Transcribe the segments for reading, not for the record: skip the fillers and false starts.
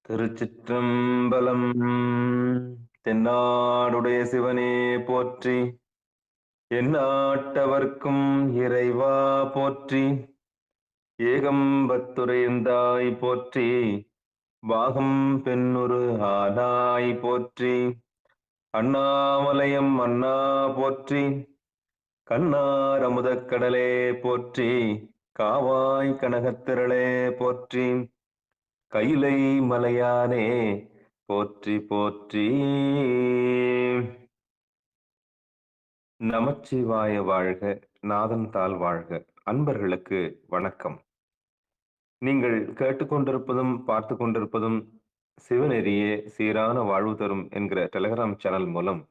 திருச்சிற்றம்பலம். தென்னாடுடைய சிவனே போற்றி, எந்நாட்டவர்க்கும் இறைவா போற்றி, ஏகம்பத்துரைந்தாய் போற்றி, பாகம் பெண்ணுரு ஆனாய் போற்றி, அண்ணாமலையம் அண்ணா போற்றி, கண்ணார் அமுதக்கடலே போற்றி, காவாய் கனகத்திரளே போற்றி, கைலை மலையானே போற்றி போற்றி. நமச்சிவாய வாழ்க, நாதன் தாள் வாழ்க. அன்பர்களுக்கு வணக்கம். நீங்கள் கேட்டுக்கொண்டிருப்பதும் பார்த்து கொண்டிருப்பதும் சிவநெறியே சீரான வாழ்வு தரும் என்கிற டெலிகிராம் சேனல் மூலம்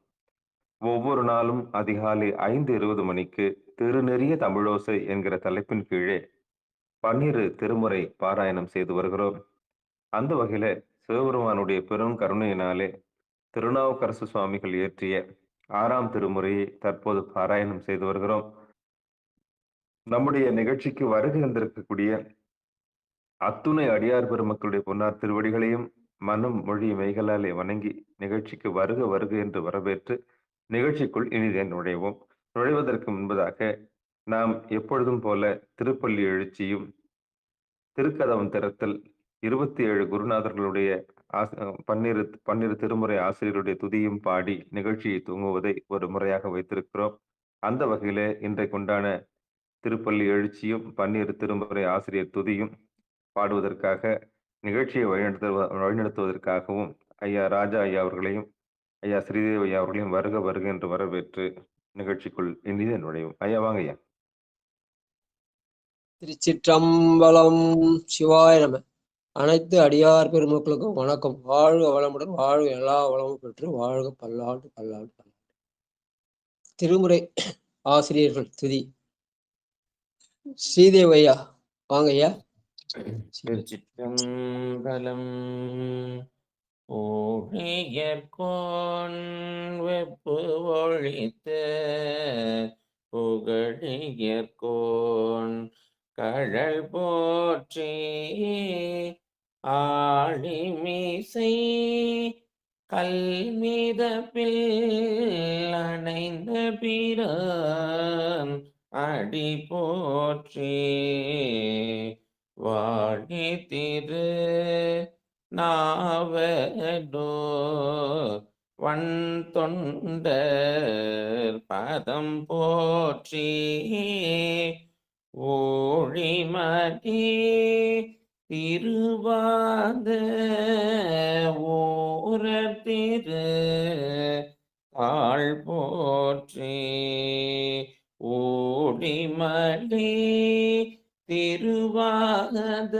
ஒவ்வொரு நாளும் அதிகாலை 5:20 மணிக்கு திருநெறிய தமிழோசை என்கிற தலைப்பின் கீழே 12 திருமுறை பாராயணம் செய்து வருகிறோம். அந்த வகையில சிவபெருமானுடைய பெரும் கருணையினாலே திருநாவுக்கரசு சுவாமிகள் இயற்றிய 6ஆம் திருமுறையை தற்போது பாராயணம் செய்து வருகிறோம். நம்முடைய நிகழ்ச்சிக்கு வருகை வந்திருக்கக்கூடிய அத்துணை அடியார் பெருமக்களுடைய பொன்னார் திருவடிகளையும் மனம் மொழி மெய்களாலே வணங்கி நிகழ்ச்சிக்கு வருக வருக என்று வரவேற்று நிகழ்ச்சிக்குள் இனிதே நுழைவோம். நுழைவதற்கு முன்பதாக நாம் எப்பொழுதும் போல திருப்பள்ளி எழுச்சியும் திருக்கதவம் திறத்தல் 27 குருநாதர்களுடைய 12 திருமுறை ஆசிரியருடைய துதியும் பாடி நிகழ்ச்சியை துவங்குவதை ஒரு முறையாக வைத்திருக்கிறோம். அந்த வகையிலே இன்றைக்குண்டான திருப்பள்ளி எழுச்சியும் 12 திருமுறை ஆசிரியர் துதியும் பாடுவதற்காக நிகழ்ச்சியை வழிநடத்துவதற்காகவும் ஐயா ராஜா ஐயா அவர்களையும் ஐயா ஸ்ரீதேவி ஐயா அவர்களையும் வருக வருக என்று வரவேற்று நிகழ்ச்சிக்குள் இனிதே நுழையும். ஐயா வாங்க ஐயா. திருச்சிற்றம்பலம். சிவாய நம. அனைத்து அடியார் பெருமக்களுக்கும் வணக்கம். வாழ்க வளமுடன், வாழ்க எல்லா வளமும் பெற்று வாழ்க பல்லாண்டு பல்லாண்டு பல்லாண்டு. திருமுறை ஆசிரியர்கள் துதி. ஸ்ரீதேவையா வாங்க ஐயா. திருச்சிற்றம்பலம். ஊழியர்கோன் வெப்பு ஒழித்த புகழியர்கோன் கழல் போற்றி ஆழிமிசை கல்மிதப்பில் அணைந்த பிரான் அடி போற்றி வாழி திரு நாவலோ வன் தொண்டர் பதம் போற்றி ஓழிமதி திருவாத ஊரர் திரு தாழ் போற்றி ஓடிமலி திருவாத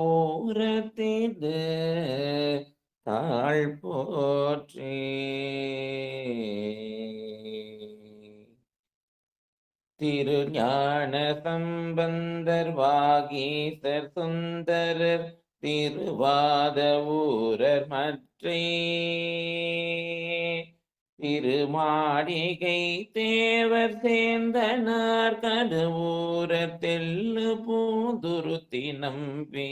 ஊரத்திடு தாழ் போற்றி திருஞான சம்பந்தர் வாகீசர் சுந்தரர் திருவாத ஊரர் மற்றே திருமாடிகை தேவர் சேர்ந்தனார் கடுவூர தெல்லு பூந்துருத்தி நம்பி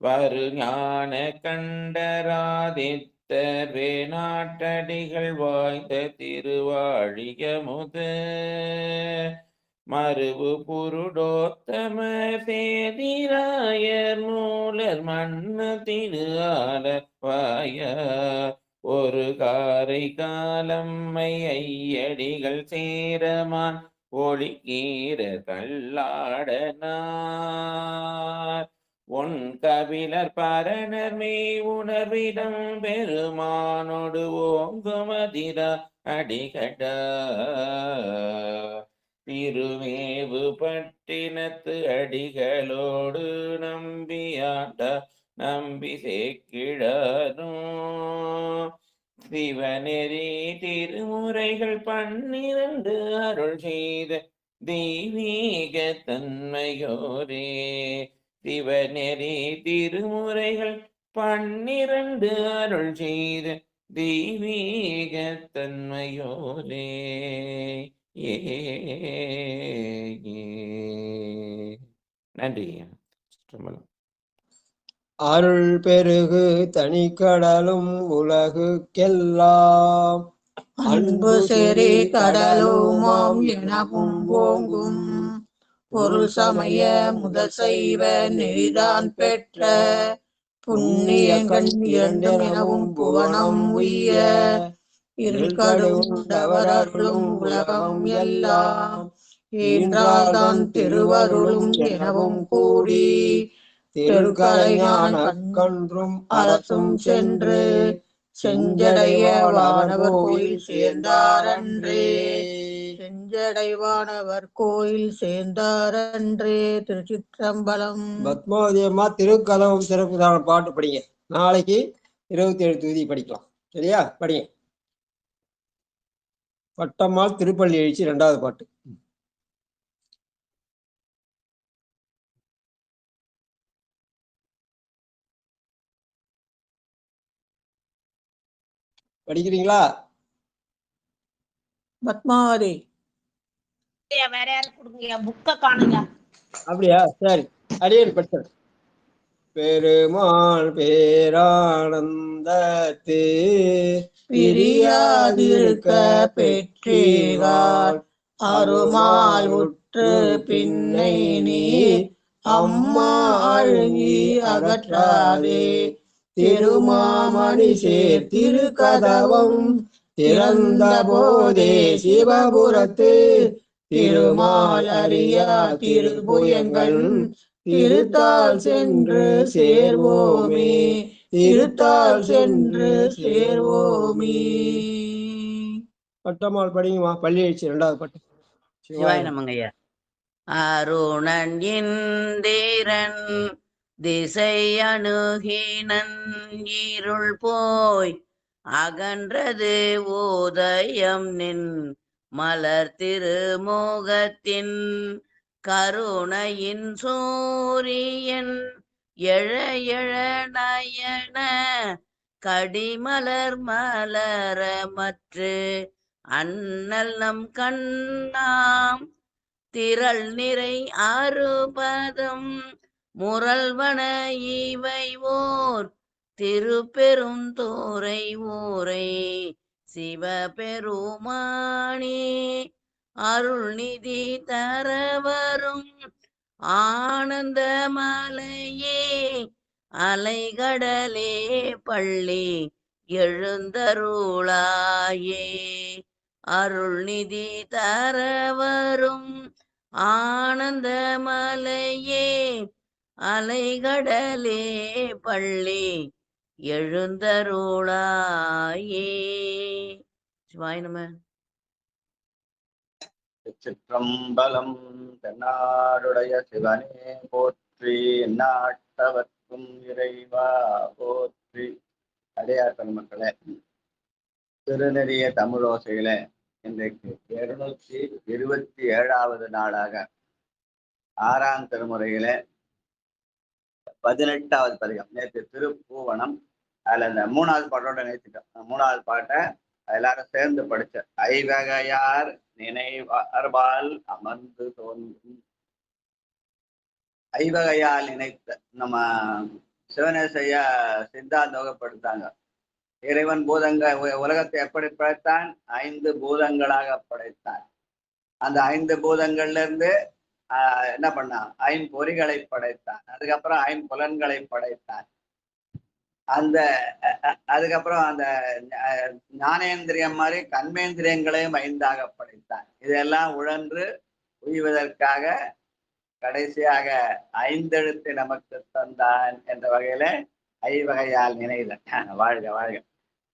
வருஞான கண்டராதித்தர் வேணாட்டடிகள் வாய்ந்த திருவாழியமுத மருவு புருடோத்தம சேதிராயர் மூலர் மண்ணு திரு ஆலவாய ஒரு காரை காலம்மை ஐயடிகள் சேரமான் ஒளிக்கீர கல்லாடனார் உன் கபிலர் பரணர் மெய் உணர்விடம் பெருமானோடு ஓங்குமதிரா அடிகட திருவேவு பட்டினத்து அடிகளோடு நம்பியாண்ட நம்பி சேக்கிழரும் சிவநெறி திருமுறைகள் 12 அருள் செய்த தெய்வீக தன்மையோரே சிவநெறி திருமுறைகள் 12 அருள் செய்த தெய்வீக தன்மையோரே நன்றி. அருள் பெருகு தனிக்கடலும் உலகுக்கெல்லாம் அன்பு செறி கடலுமாம் எனவும் ஓங்கும் பொருள் சமய முதல் செய்வ நெறிதான் பெற்ற புண்ணியங்கள் இரண்டும் எனவும் புவனம் உய்ய இருள் கடுண்டவர் அருளும் உலகம் எல்லாம் ஈன்றால்தான் திருவருளும் எனவும் கூடி திருக்கலைஞான கன்றும் அரசும் சென்று செஞ்சடைய வானவர் கோயில் சேர்ந்தாரன்றே செஞ்சடைவானவர் கோயில் சேர்ந்தாரன்றே. திருச்சிற்றம்பலம். பத்மாவதி அம்மா திருக்கதவம் சிறப்புதான பாட்டு படிங்க. நாளைக்கு 27 தொகுதி படிக்கலாம். சரியா? படிங்க. பட்டம்மாள் திருப்பள்ளி எழுச்சி 2வது பாட்டு. படிக்கிறீங்களா? பத்மாவதி வேற யாரு கொடுங்க புக்க காணுங்க. அப்படியா? சரி, அடியேன் படிச்சேன். பெருமாள் பேரானந்தத்து பிரியாதிருக்க பெற்றீர்கள் அருமால் உற்று பின்னை நீ அம்மா அழுகி அகற்றாதே திருமாமணி சேர் திருக்கதவம் திறந்த போதே சிவபுரத்து திருமால் அறியா திருபுயங்கள் திருத்தால் சென்று சேர்வோமே திருத்தால் சென்று சேர்வோமே. பட்டம்மாள் படிங்கம்மா. பள்ளி எழுச்சி 2வது பாட்டு. சிவாய நமங்கய்யா. அருணன் இந்திரன் திசை அணுகினன் இருள் போய் அகன்றது உதயம் நின் மலர் திருமுகத்தின் கருணையின் சூரியன் எழ எழ நயன கடிமலர் மலர மற்று அண்ணல் நம் கண்ணாம் திரள் நிறை அறுபதம் முரல்வன இவை ஓர் திருப்பெருந்துறை ஊரை சிவபெருமானே அருள்நிதி தரவரும் ஆனந்த மலையே அலைகடலே பள்ளி எழுந்தருளாயே அருள்நிதி தரவரும் ஆனந்த மலையே அலைகடலே பள்ளி எழுந்தருளாயே. சிவாய நம. சிற்றம்பலம். தென்னாடுடைய சிவனே போற்றி, நாட்டவர்க்கும் இறைவா போற்றி. அடையார் பெருமக்களே, திருநெறிய தமிழோசையில இன்றைக்கு 227வது நாளாக 6ஆம் திருமுறையில 18வது பதிகம். நேற்று திருப்பூவனம், அதுல இந்த 3வது பாட்டோட நேர்த்திட்டோம். 3வது பாட்டை எல்லாரும் சேர்ந்து படிச்ச ஐவகையார் நினைவார்பால் அமர்ந்து தோன்றும். ஐவகையால் நினைத்த நம்ம சிவனேசையா சித்தாந்தோகப்படுத்தாங்க. இறைவன் உலகத்தை எப்படி படைத்தான்? 5 பூதங்களாக படைத்தான். அந்த 5 பூதங்கள்ல இருந்து என்ன பண்ணான்? 5 பொறிகளை படைத்தான். அதுக்கப்புறம் 5 புலன்களை படைத்தான். அதுக்கப்புறம் அந்த ஞானேந்திரியம் மாதிரி கண்மேந்திரியங்களையும் 5ஆக படைத்தான். இதெல்லாம் உழன்று உய்வதற்காக கடைசியாக 5 எழுத்து நமக்கு தந்தான் என்ற வகையில ஐவகையால் நினைதல். வாழ்க வாழ்க.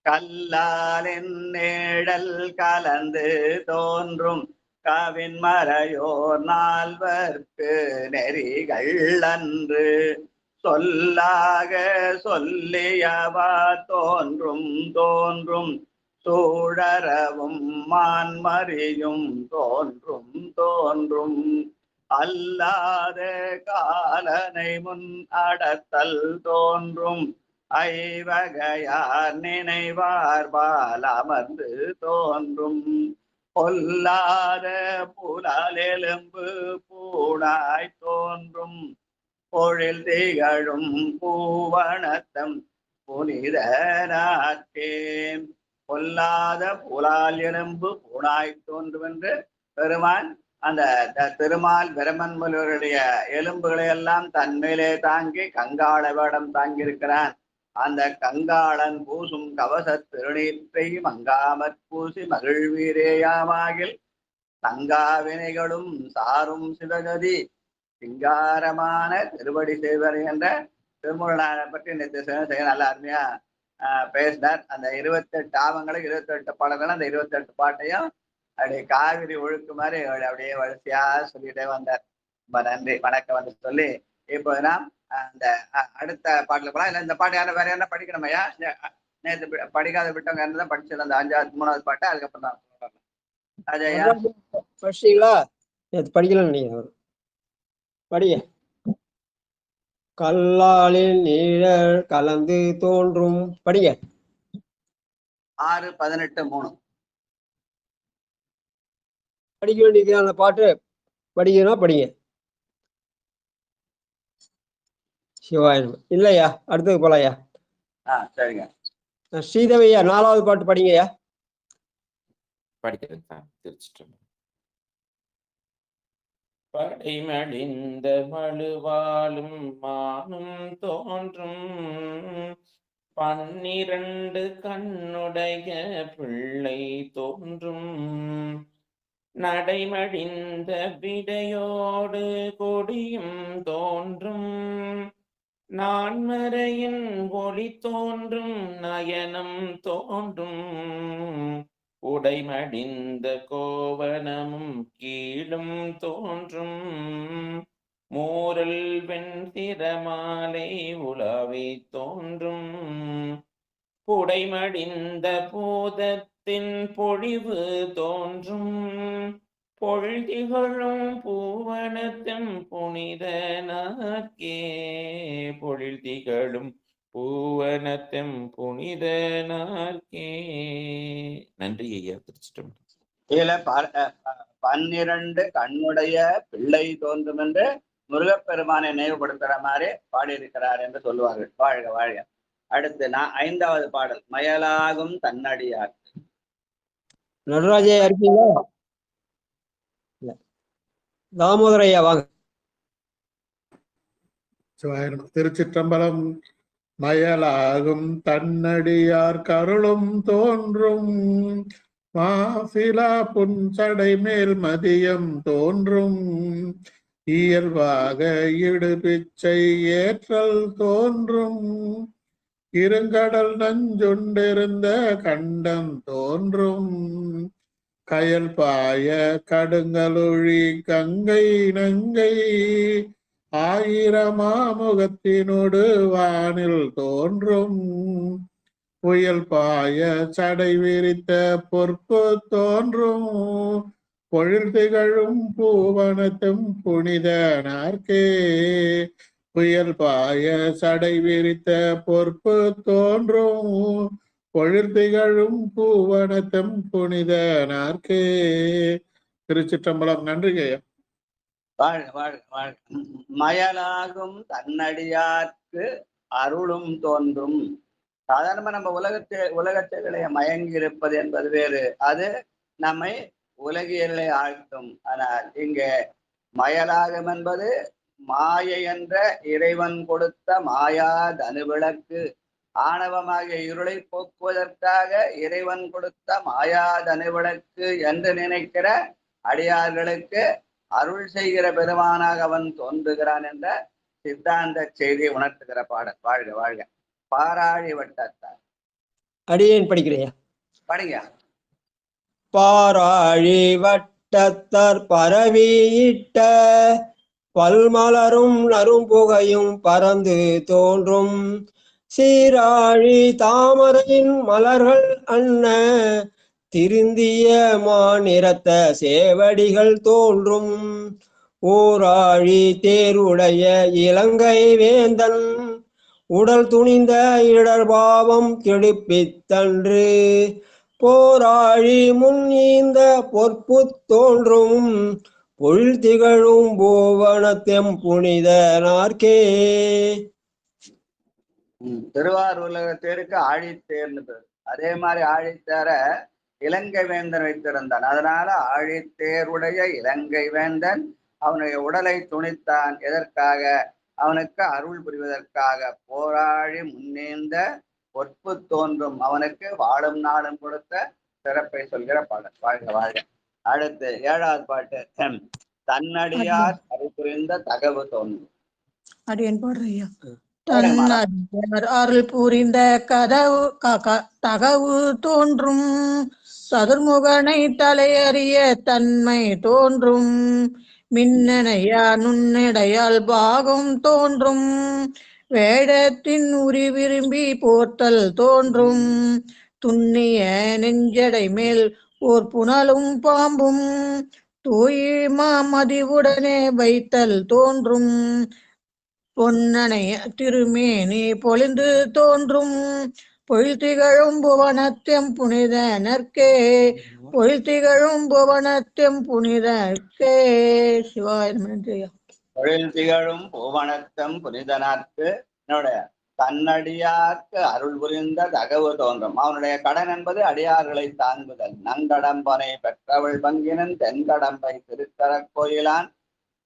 கல்லாலின் நிழல் கலந்து தோன்றும் கவின் மறையோர் 4வர்க்கு நெறிகள் அன்று சொல்லாக சொல்லியவா தோன்றும் தோன்றும் சூழரவும் மான்மறியும் தோன்றும் தோன்றும் அல்லாத காலனை முன் அடத்தல் தோன்றும் ஐவகையார் நினைவார்பால் அமர்ந்து தோன்றும் பொல்லாத புலால் எலும்பு பூடாய் தோன்றும் பொழில் திகழும் பூவனத்தம் புனிதனாக்கே பொல்லாத புலால் எலும்பு பூனாய் தோன்றுவென்று பெருமான் அந்த திருமால் பிரமன் முதல்வருடைய எலும்புகளை எல்லாம் தன்மேலே தாங்கி கங்காள வேடம் தாங்கியிருக்கிறான். அந்த கங்காளன் பூசும் கவச திருநீற்றை மங்காமற் பூசி மகிழ்வீரேயாமாகில் தங்காவினைகளும் சாரும் சிவகதி சிங்காரமான திருவடி செய்வர் என்ற திருமுருகனை பற்றி நேற்று நல்ல அருமையா பேசினார். அந்த 28 ஆவங்களும் 28 பாடல்களும் அந்த 28 பாட்டையும் அப்படியே காவிரி ஒழுக்கு மாதிரி அப்படியே வரிசையா சொல்லிட்டே வந்தார். ரொம்ப நன்றி வணக்கம் வந்து சொல்லி இப்போ நாம் அந்த அடுத்த பாட்டுல போலாம். இல்லை இந்த பாட்டு யாரும் வேற என்ன படிக்கணுமையா? நேற்று படிக்காத விட்டவங்க என்னதான் படிச்சது அந்த 5வது 3வது பாட்டு. அதுக்கப்புறம் தான் அஜயா படிச்சீங்களா? நேற்று படிக்கலன்னு நினைக்கிறேன். படிய கல்லாலில் நீழல் கலந்து தோன்றும் படிங்க. 6:18 படிக்க வேண்டியது அந்த பாட்டு படிக்கணும் படிங்க. சிவாயனம் இல்லையா? அடுத்தது போலாயா? சரிங்க. ஸ்ரீதேவியா 4வது பாட்டு படிங்கய்யா. படிக்கிறேன். திருச்சிட்டு படைமடிந்த மழுவாலும் மானும் தோன்றும் 12 கண்ணுடைய பிள்ளை தோன்றும் நடைமடிந்த விடையோடு கொடியும் தோன்றும் நான்மறையின் ஒளி தோன்றும் நயனம் தோன்றும் உடைமடிந்த கோவனமும் கீழும் தோன்றும் மூரல் வெண்திறமாலை உலாவி தோன்றும் புடைமடிந்த பூதத்தின் பொழிவு தோன்றும் பொழில்திகழும் பூவனத்தும் புனிதனாக்கே பொழில்திகழும் பூவனத்தும் புனிதனாக்கே. நன்றி ஐயா. திருச்சிட்டம் இதுல 12 கண்ணுடைய பிள்ளை தோன்றும் என்று முருகப்பெருமானை நினைவுபடுத்துற மாதிரி பாடியிருக்கிறார் என்று சொல்லுவார்கள். வாழ்க வாழ்க. அடுத்து 5வது பாடல் மயலாகும் தன்னடியார். நடராஜா இருக்கீங்களா? தாமோதரையா வாங்க. திருச்சிற்றம்பலம். மயலாகும் தன்னடியார் கருளும் தோன்றும் மாசிலா புன்சடை மேல் மதியம் தோன்றும் இயல்பாக இடுபிச்சை ஏற்றல் தோன்றும் இருங்கடல் நஞ்சுண்டிருந்த கண்டம் தோன்றும் கயல் பாய கடுங்கலொழி கங்கை நங்கை 1000 முகத்தினோடு வானில் தோன்றும் புயல் பாய சடை விரித்த பொற்பு தோன்றும் பொழில் திகழும் பூவனத்தும் புனிதனார்க்கே புயல் பாய சடை விரித்த பொற்பு தோன்றும் பொழில் திகழும் பூவனத்தும் புனிதனார்க்கே. திருச்சிற்றம்பலம். நன்றி ஐயா. வாழ்க வாழ்க வாழ்க. மயலாகும் தன்னடியார்க்கு அருளும் தோன்றும். சாதாரணமா நம்ம உலகத்திலே மயங்கி இருப்பது என்பது வேறு. அது நம்மை உலகியலை ஆழ்த்தும். ஆனால் இங்கே மயலாகும் என்பது மாயை என்ற இறைவன் கொடுத்த மாயா தனுவிளக்கு. ஆணவமாகிய இருளை போக்குவதற்காக இறைவன் கொடுத்த மாயா தனுவிளக்கு என்று நினைக்கிற அடியார்களுக்கு அருள் செய்கிற பெருமானாக அவன் தோன்றுகிறான் என்ற சித்தாந்த செய்தியை உணர்த்துகிற பாடல். வாழ்க வாழ்க. பாராழி வட்டத்தார். அடியேன் படிக்கிறையா? படிங்க. பாராழி வட்டத்தார் பரவியிட்ட பல்மலரும் நறும்புகையும் பறந்து தோன்றும் சீராழி தாமரையின் மலர்கள் அன்ன திருந்திய மாநிறத்த சேவடிகள் தோன்றும் ஓராழி தேருடைய இலங்கை வேந்தன் உடல் துணிந்த இடர்பாவம் கெடுப்பித்தன்று போராழி முன் இந்த பொற்பு தோன்றும் பொழில் திகழும் பூவனத்தெம் புனிதனார்க்கே. திருவாரூர்ல தேருக்கு ஆழித்தேர்னு பேர். அதே மாதிரி ஆழித்தேர இலங்கை வேந்தன் வைத்திருந்தான். அதனால ஆழித்தேருடைய இலங்கை வேந்தன் அவனுடைய உடலை துணித்தான். எதற்காக? அவனுக்கு அருள் புரிவதற்காக. போராழி முன்னேந்த பொற்பு தோன்றும் அவனுக்கு வாழும் நாளும் கொடுத்த சிறப்பை சொல்கிற பாடல். வாழ்க வாழ்க. அடுத்து 7வது பாட்டு. தன்னடியார் அருள் புரிந்த தகவு தோன்றும். அடியன் பாடுறையா. தன்னடியார் அருள் புரிந்த தகவு தோன்றும். சதுர்முகனை தலையறிய தன்மை தோன்றும். மின்னணையா நுண்ணிடையால் பாகம் தோன்றும். வேடத்தின் உரி விரும்பி போர்த்தல் தோன்றும். துண்ணிய நெஞ்சடை மேல் ஓர் புனலும் பாம்பும். தூய்மா மதிவுடனே வைத்தல் தோன்றும். பொன்னணைய திருமேனி பொழிந்து தோன்றும். பொழில் திகழும் புவனத்தெம் புனிதனர்க்கே. பொழில் திகழும் புவனத்தெம் புனிதர்க்கே. சிவாய நன்றியா. பொழில் திகழும் புவனத்தம் புனிதனார்க்கு என்னுடைய தன்னடியார்க்கு அருள் புரிந்த தகவு தோன்றும். அவனுடைய கடன் என்பது அடியார்களை தாங்குதல். நங்கடம்பனை பெற்றவள் பங்கினன் தென்கடம்பை திருத்தரக் கோயிலான்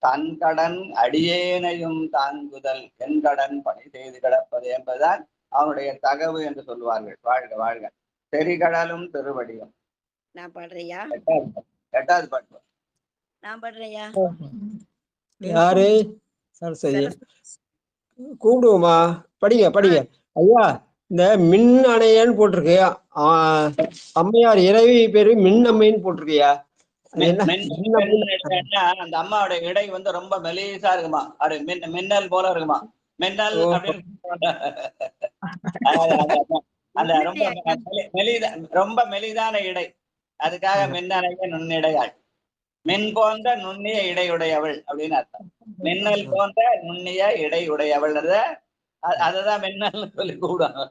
தன் கடன் அடியேனையும் தாங்குதல் என்கடன் பணி செய்து கிடப்பது என்பதுதான் அவனுடைய தகவு என்று சொல்லுவார்கள். வாழ்க வாழ்க. தெரிகடலும் திருவடியும். நான் பாடுறையா. 8வது பாட்டு. நான் பாடுறையா. யாரு? சரஸ்வதி. கூப்பிடுவோமா? படிங்க படிங்க ஐயா. இந்த மின் அணையன்னு போட்டிருக்கு. அம்மையார் இறைவி பேரு மின் அம்மைன்னு போட்டிருக்கியா? அந்த அம்மாவோட இடை வந்து ரொம்ப மெலிசா இருக்குமா. அது மின்னல் போல இருக்குமா. மின்னல் அப்படின்னு அந்த ரொம்ப மெலிதான இடை. அதுக்காக மின்னணைய நுண்ணிடையாள். மின் போன்ற நுண்ணிய இடையுடையவள் அப்படின்னு அர்த்தம். மின்னல் போன்ற நுண்ணிய இடை உடையவள். அததான் மின்னல் சொல்லி கூடுவாங்க.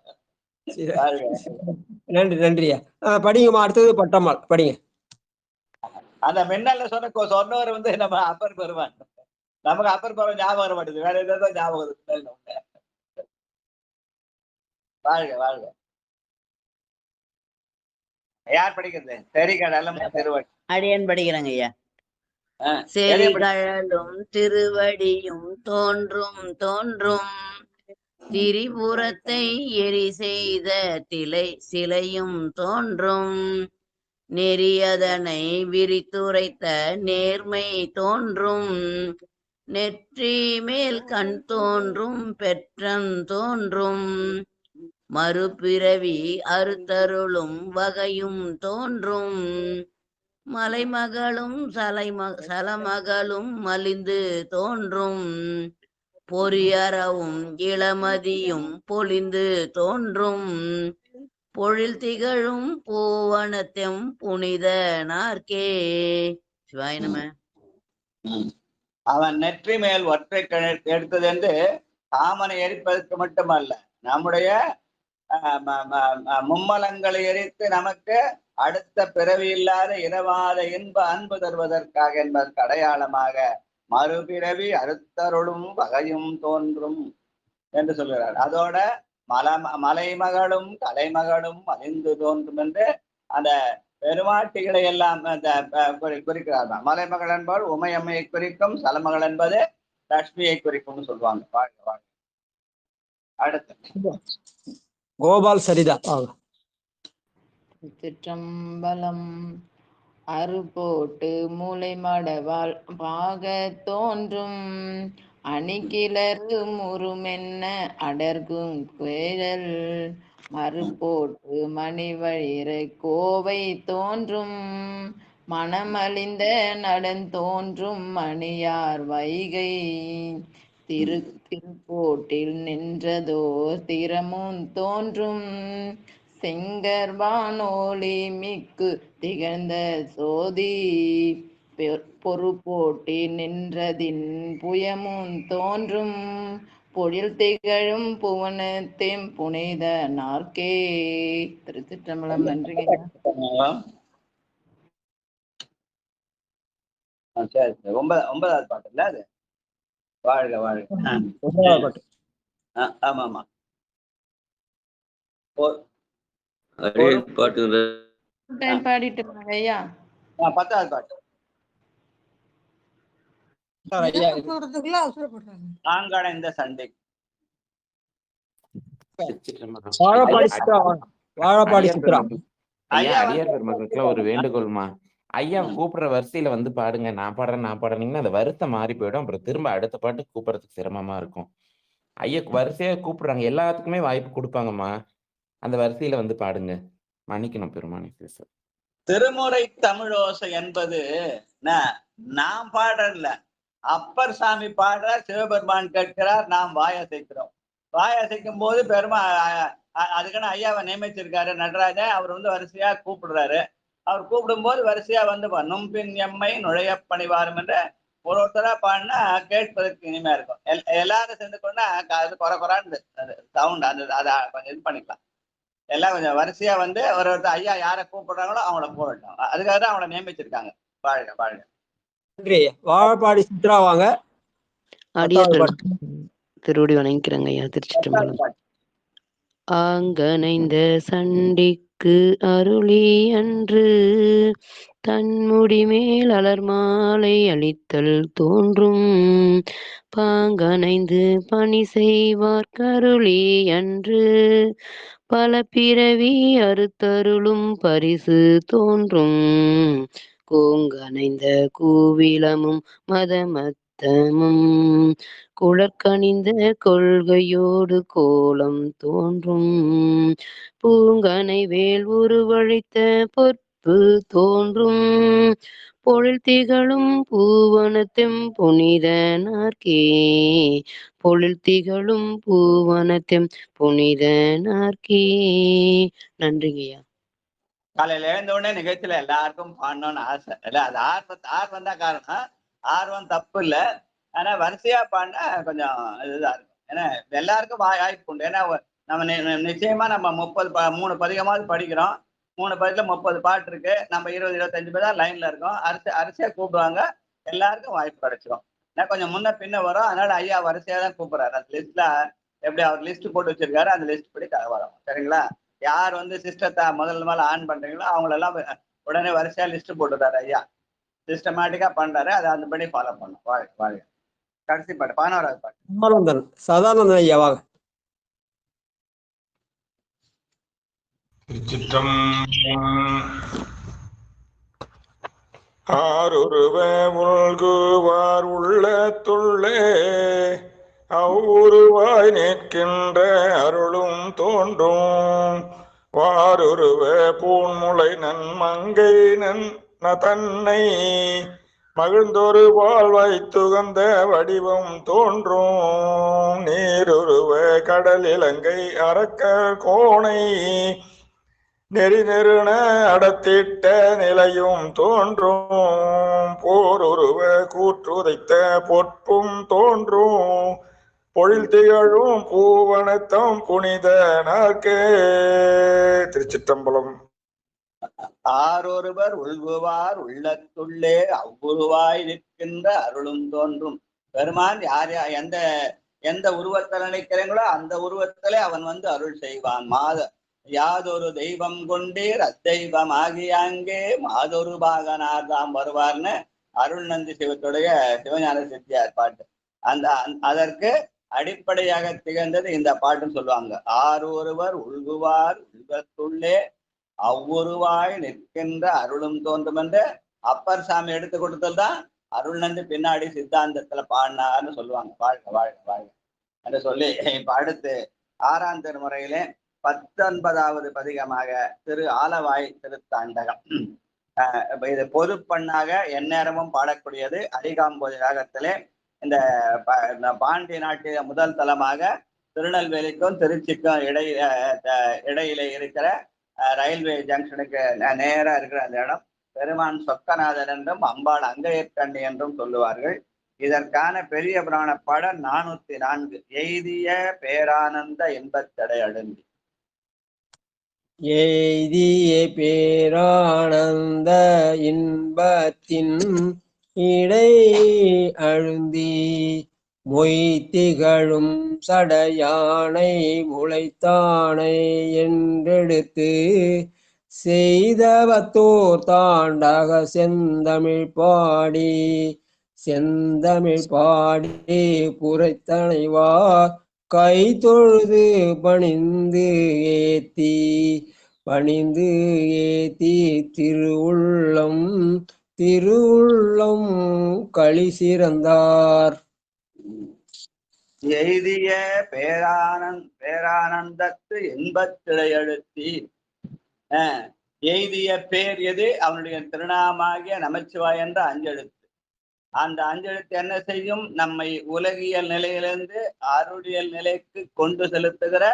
நன்றி நன்றியா. படிங்கம்மா. அடுத்தது பட்டம்மாள். படிங்க. அந்த மின்னல்ல சொன்னவர் வந்து நம்ம அப்பர் பெருமான். நமக்கு அப்பர் பெருமான் ஞாபகம் வர மாட்டேது. வேற ஏதாவது ஞாபகம் இருக்கு. வாழ்க வாழ்க. யார் படிக்கிறது? தெரிகடலும் திருவடி. அடியன் படிக்கிறேங்க ஐயா. செறிகடலும் திருவடியும் தோன்றும் தோன்றும். திரிபுரத்தை எரி செய்த சிலையும் தோன்றும். நெறியதனை விரித்துரைத்த நேர்மை தோன்றும். நெற்றி மேல் கண் தோன்றும் பெற்றன் தோன்றும். மறுபிறவி அறுத்தருளும் வகையும் தோன்றும். மலைமகளும் சலமகளும் மலிந்து தோன்றும். பொறியறவும் இளமதியும் பொலிந்து தோன்றும். பொழில் திகழும் பூவனத்தெம் புனிதனார்க்கே. சிவாய நம. அவன் நெற்றி மேல் ஒற்றை எடுத்தது என்று காமனை எரிப்பதற்கு மட்டுமல்ல, நம்முடைய மும்மலங்களை எரித்து நமக்கு அடுத்த பிறவி இல்லாத இரவாத இன்ப அன்பு தருவதற்காக என்பதற்கு அடையாளமாக மறுபிறவி அறுத்தருளும் வகையும் தோன்றும் என்று சொல்கிறார். அதோட மலைமகளும் தலைமகளும் மலிந்து தோன்றும் என்று அந்த பெருமாட்டிகளை எல்லாம் குறிக்கிறார். மலைமகள் என்பது உமையம்மையை குறிக்கும். சலமகள் என்பது லட்சுமியை குறிக்கும் சொல்லுவாங்க. வாழ்க வாழ்க. அடுத்து கோபால் சரிதா. சிற்றம்பலம். அறுபோட்டு மூளை மடவால் பாக தோன்றும். அணிகிளறு முறுமென்ன அடர்கும் குழல். மறுபோட்டு மணிவழிரை கோவை தோன்றும். மனமழிந்த நடன் தோன்றும் மணியார் வைகை. திருப்போட்டில் நின்றதோர் திறமும் தோன்றும். செங்கர்வானோலி மிக்கு திகழ்ந்த சோதி. பொறுப்போட்டி நின்றதின் புயமும் தோன்றும். பொழில் திகழும் புவனத்தெம் புனிதனார்க்கே. திருச்சிற்றம்பலம். நன்றிங்க. சரி சரி. ஒன்பதாவது பாட்டு இல்ல அது? வாழ்க வாழ்க. 9வது பாட்டு. ஆமா ஆமா. பாடிட்டு ஐயா. 10வது பாட்டு. நான்கான சண்டை. வாழப்பாடி சித்ரா. வாழப்பாடி சித்ரா. ஐயா, அடியார் பெருமக்களுக்குலாம் ஒரு வேண்டுகோள்மா. ஐயா கூப்பிடுற வரிசையில வந்து பாடுங்க. நான் பாடுறேன்னா அந்த வருத்த மாறி போயிடும். அப்புறம் திரும்ப அடுத்த பாட்டு கூப்பிடுறதுக்கு சிரமமா இருக்கும். ஐயா வரிசையா கூப்பிடுறாங்க, எல்லாத்துக்குமே வாய்ப்பு கொடுப்பாங்கம்மா. அந்த வரிசையில வந்து பாடுங்க. மன்னிக்கணும் பெருமானி சார். திருமுறை தமிழோசை என்பது நாம் பாடுறதில்ல, அப்பர் சாமி பாடுற, சிவபெருமான் கேட்கிறார், நாம் வாயசைக்கிறோம். வாயசைக்கும் போது அதுக்குன்னு ஐயாவை நியமிச்சிருக்காரு நடராஜன். அவர் வந்து வரிசையா கூப்பிடுறாரு. அவர் கூப்பிடும் போது வரிசையா வந்து நும்பின் எம்மை நுழைய பணிவாரும் என்ற ஒருத்தரா பாடினா கேட்பதற்கு இனிமையா இருக்கும். எல்லாரும் சேர்ந்து கொண்டா அது குறைன்னு சவுண்ட் அதை கொஞ்சம் இது பண்ணிக்கலாம். எல்லாம் கொஞ்சம் வரிசையா வந்து ஒருத்தர் ஐயா யாரை கூப்பிடுறாங்களோ அவங்கள போடட்டும். அதுக்காக தான் அவங்கள நியமிச்சிருக்காங்க. வாழ்க வாழ்க. நன்றி. வாழப்பாடி சித்ரா வாங்க. திருவடி வணங்கிக்கிறேங்க ஐயா. திருச்சிற்றம்பலம். ஆங்கனைந்த சண்டிக்கு அருளி அன்று தன்முடி மேல் அலர் மாலை அளித்தல் தோன்றும் பாங்கனைந்து பணி செய்வார் கருளி அன்று பல பிறவி அறுத்தருளும் பரிசு தோன்றும் கூங்கனைந்த கூவிலமும் மதமத்தமும் குழற்கணிந்த கொள்கையோடு கோலம் தோன்றும் பூங்கனை வேல் உருவழித்த பொற்பு தோன்றும் பொழில் திகழும் பூவனத்தெம் புனிதனார்க்கே பொழில் திகழும் பூவனத்தெம் புனிதனார்க்கே. நன்றிங்கய்யா. காலையில எழுந்த உடனே நிகழ்ச்சியில எல்லாருக்கும் பாடணும்னு ஆசை இல்ல, அது ஆர்வம் தான் காரணம். ஆர்வம் தப்பு இல்லை, ஆனா வரிசையா பாடினா கொஞ்சம் இதுதான் இருக்கும். ஏன்னா எல்லாருக்கும் வாய்ப்பு உண்டு. ஏன்னா நம்ம நிச்சயமா நம்ம 3 பதிகமாவது படிக்கிறோம். 3 பதிகத்துல 30 பாட்டு இருக்கு. நம்ம 20-25 பேர் தான் லைன்ல இருக்கோம். அரிசியா கூப்பிடுவாங்க, எல்லாருக்கும் வாய்ப்பு கிடைச்சிடும். ஏன்னா கொஞ்சம் முன்ன பின்ன வரும். அதனால ஐயா வரிசையா தான் கூப்பிடுறாரு. அந்த லிஸ்ட்ல எப்படி அவர் லிஸ்ட் போட்டு வச்சிருக்காரு, அந்த லிஸ்ட் படி வரும். சரிங்களா? யார் வந்து சிஸ்டத்தை முதல்ல ஆன் பண்றீங்களோ அவங்களெல்லாம் உடனே வரிசையா லிஸ்ட் போட்டுறாரு ஐயா. சிஸ்டமேட்டிக்கா பண்றாரு. அதை அந்தபடி ஃபாலோ பண்ணும். வாழ்க வாழ்க. கடைசி பாட்டு 11வது பாட்டு. சதானந்தன் ஐயா வாங்க. ஆருருவ உள்குவார் உள்ளத்துள்ளே அவ்வுருவாய் நிற்கின்ற அருளும் தோன்றும் வாருருவ பூன்முளை நன்மங்கை தன்னை மகிழ்ந்தொரு வாழ்வை துகந்த வடிவம் தோன்றும் நீருருவ கடல் இலங்கை அரக்கர் கோணை நெறிநெருண அடத்திட்ட நிலையும் தோன்றும் போருருவ கூற்றுதைத்த பொற்பும் தோன்றும் பொழில் திகழும் பூவனத்தம் புனிதனார்க்கே. திருச்சிற்றம்பலம். ஆரொருவர் உள்குவார் உள்ளத்துள்ளே அவ்வுருவாய் நிற்கின்ற அருளும் தோன்றும். பெருமான் யார் எந்த உருவத்தில் நினைக்கிறீங்களோ அந்த உருவத்திலே அவன் வந்து அருள் செய்வான். யாதொரு தெய்வம் கொண்டீர் அத்தெய்வம் ஆகியாங்கே மாதொரு பாகனார் தாம் வருவார்னு அருள் நந்தி சிவத்துடைய சிவஞான சித்தியார் பாட்டு. அதற்கு அடிப்படையாக திகழ்ந்தது இந்த பாட்டுன்னு சொல்லுவாங்க. ஆரொருவர் உள்குவார் உள்ளத்துள்ளே அவ்வுருவாய் நிற்கின்ற அருளும் தோன்றும் என்று அப்பர் சாமி எடுத்து கொடுத்தது தான் அருள் நந்தி பின்னாடி சித்தாந்தத்துல பாடினார்னு சொல்லுவாங்க. வாழ்க வாழ்க வாழ்க என்று சொல்லி இப்ப அடுத்து 6ஆம் திருமுறையிலே 19வது பதிகமாக திரு ஆலவாய் திருத்தாண்டகம். இது பொது பண்ணாக எந்நேரமும் பாடக்கூடியது. அரிகாம்போதி ராகத்திலே இந்த பாண்டிய நாட்டிய முதல் தலமாக திருநெல்வேலிக்கும் திருச்சிக்கும் இடையிலே இருக்கிற ரயில்வே ஜங்ஷனுக்கு நேரா இருக்கிற அந்த இடம் பெருமான் சொக்கநாதன் என்றும் அம்பாள் அங்கையற்கண்ணி என்றும் சொல்லுவார்கள். இதற்கான பெரிய புராண பாடல் 404 எய்திய பேரானந்த இன்பத்தடை அடங்கி. எய்திய பேரானந்த இன்பத்தின் இடை அழுந்தி மொய்த்திகழும் சடையானை முளைத்தானை என்றெடுத்து செய்தவத்தோர் தாண்டக செந்தமிழ் பாடி புரைத்தனைவார் கை தொழுது பணிந்து ஏத்தி திருவுள்ளம் களி சிறந்தார். எய்திய பேரானந்தத்து இன்பத்திழையழுத்தி. எய்திய பேர் எது? அவனுடைய திருநாமாகிய நமச்சிவாய் என்ற அஞ்செழுத்து. அந்த அஞ்செழுத்து என்ன செய்யும்? நம்மை உலகியல் நிலையிலிருந்து அருளியல் நிலைக்கு கொண்டு செலுத்துகிற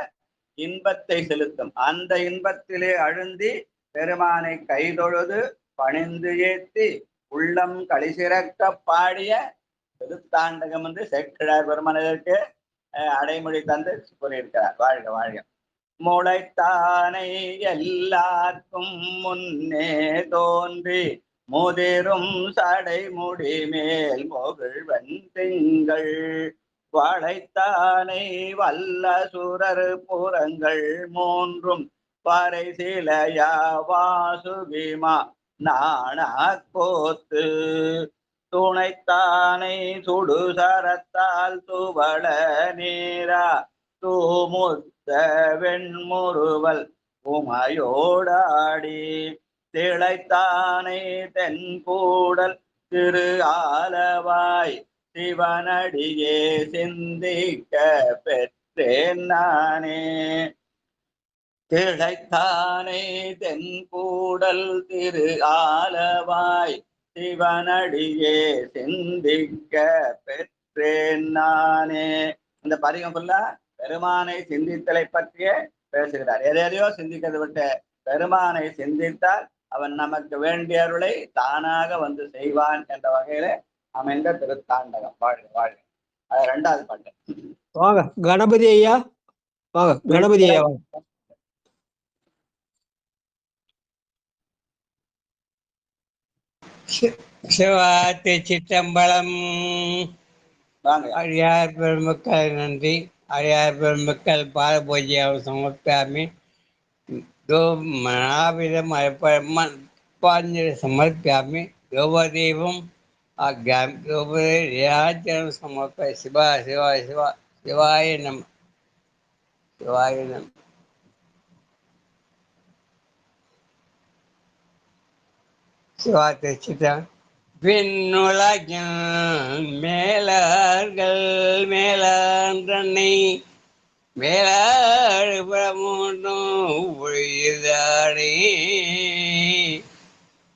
இன்பத்தை செலுத்தும். அந்த இன்பத்திலே அழுந்தி பெருமானை கைதொழுது பணிந்து ஏத்தி உள்ளம் களிசிறக்க பாடிய திருத்தாண்டகம் என்று சேக்கிழார் பெருமானதற்கு அடைமொழி தந்து கூறியிருக்கிறார். வாழ்க வாழ்க. முளைத்தானை எல்லாருக்கும் முன்னே தோன்றி முதிரும் சடை முடி மேல் மொகிழ்வன் திங்கள் வளைத்தானை வல்ல சுரர் புறங்கள் மூன்றும் பறை சிலையா வாசுகிமா நாணக்கோத்து துணைத்தானை சுடுசரத்தால் துவள நீரா தூமுத்த வெண்முறுவல் உமையோடாடி திளைத்தானை தென்கூடல் திரு ஆலவாய் சிவனடியே சிந்திக்க பெற்றேன் நானே. திளைத்தானை தென்கூடல் திரு ஆலவாய் சிவனடியே சிந்திக்க பெற்றேன் நானே. இந்த பதிகம் பெருமானை சிந்தித்தலை பற்றிய பேசுகிறார். எதையோ சிந்திக்கிறது விட்டு பெருமானை சிந்தித்தால் அவன் நமக்கு வேண்டிய அருளை தானாக வந்து செய்வான் என்ற வகையில அமைந்த திருத்தாண்டகம். வாழ்க வாழ்க. அது 2வது பாட்டு. வாங்க கணபதி ஐயா, வாங்க கணபதி ஐயா வாங்க. சிவாத்தி சிற்றம்பலம். அடியார் பெருமக்கள் நன்றி. அடியார் பெருமக்கள் பாத பூஜை சமர்ப்பியாமி மனாவிதம் பாஞ்சலி சமர்ப்பியாமி தேவதேவம் ஆக்யாமி தேவதேவம் சமர்ப்ப. சிவா சிவா சிவா சிவாய நம சிவாய நம. சிவாத்தி சித்தம். பின்னுலகில் மேலார்கள் மேலாண்டனை மேலாடுபடமூன்றும் ஒழிதானே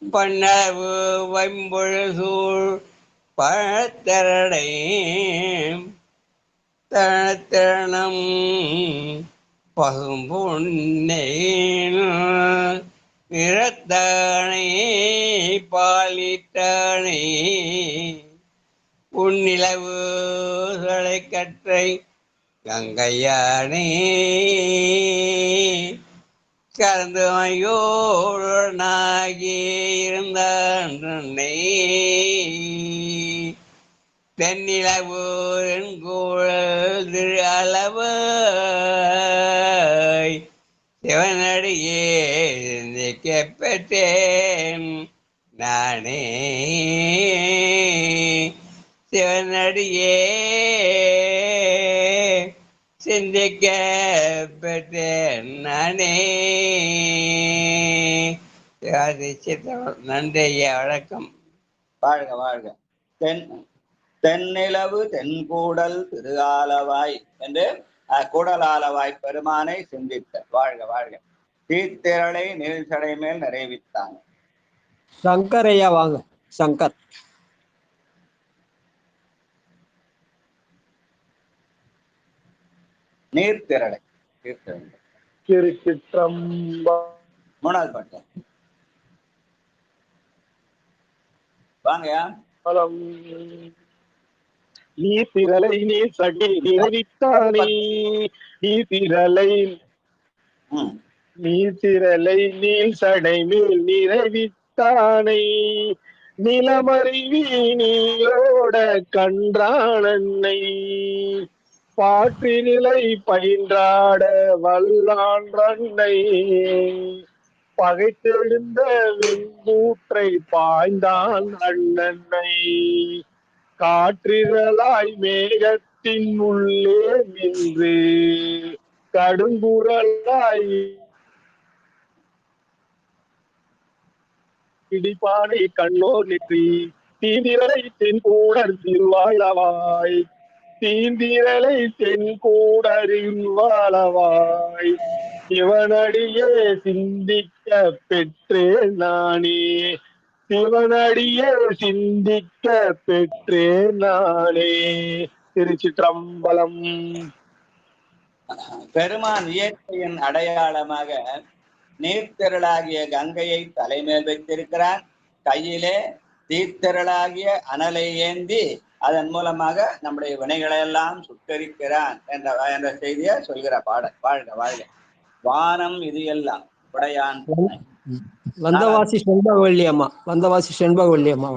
பண்ணவு வைம்பொழு சூழ் பழத்தரடை தனத்தரணம் பசும்பொன்னை நிறத்தானே பாலிட்டானே உன்னிலவு கற்றை கங்கையானே கலந்து மையோடனாகி இருந்தான் தென்னிலவு என்கூழல் திரு அளவு சிவனடியே பெற்றேன் நானே. சிவனடியே சிந்திக்க பெற்றேன் நானே. நன்றி ஐயா, வணக்கம். வாழ்க வாழ்க. தென்னிலவு தென்கூடல் திரு ஆலவாய் என்று கூடலாலவாய் பெருமானை சிந்தித்த. வாழ்க வாழ்க. தீத்திரளை நீழ்சடை மேல் நிறைவித்தான். சங்கர் ஐயா வாங்க. சங்கர். நீர்த்திரளை. திருச்சிற்றம்பலம். 3வது பாட்டு. வாங்கயா. நீ திரளை நீ சகி நிறைவித்தானே. நீ திரளை நீல் சடை மேல் நிறைவித்தானை நிலமறிவி நீயோட கன்றானன்னை பாற்றி நிலை பயின்றாட வல்லான்றன்னை பகைத்தெழுந்த வெங்கூற்றை பாய்ந்தான் அண்ணனை காற்றிரளாய் மேகத்தின் உள்ளே நின்று கடுங்குரலாய் இடிப்பானை கண்ணோர் நெற்றி தீந்திரலை தென்கூடர் திருவாழவாய் தீந்திரலை தென்கூடரில் வாழவாய் சிவனடியே சிந்திக்க பெற்றேன் நானே சிவனடியே சிந்திக்க பெற்றேன் நானே. திருச்சிற்றம்பலம். பெருமான் இயற்கையின் அடையாளமாக நீர்த்திரளாகிய கங்கையை தலைமேல் வைத்திருக்கிறான். கையிலே தீர்த்திரளாகிய அனலை ஏந்தி அதன் மூலமாக நம்முடைய வினைகளை எல்லாம் சுட்டரிக்கிறான் என்ற செய்தியை சொல்கிற பாடல். வாழ்க வாழ்க. வானம் இது எல்லாம் உடையான். வந்தவாசி செண்பகவல்லி அம்மா, வந்தவாசி செண்பகவல்லி அம்மா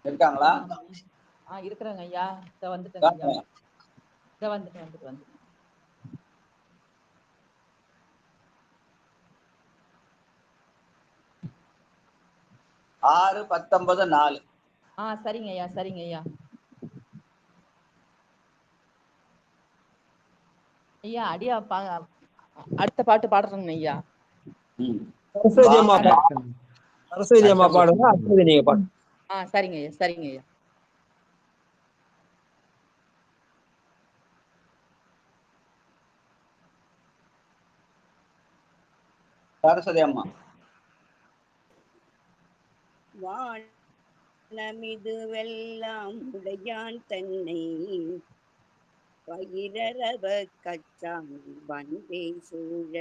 இருக்காங்களா? இருக்கிறாங்க ஐயா. வந்துட்டேன் ஐயா. வந்துட்டு 6:19:4. சரிங்க ஐயா, சரிங்க ஐயா. ஐயா அடியா அடுத்த பாட்டு பாடுறேங்க ஐயா. சரஸ்வதி அம்மா பாடுங்க, அடுத்தது நீங்க பாடுங்க. சரிங்க ஐயா, சரிங்க ஐயா. சரஸ்வதி அம்மா. வானமிது வெல்லாம் உடையான் தன்னை பயிரவ கச்சான் வந்தே சூழ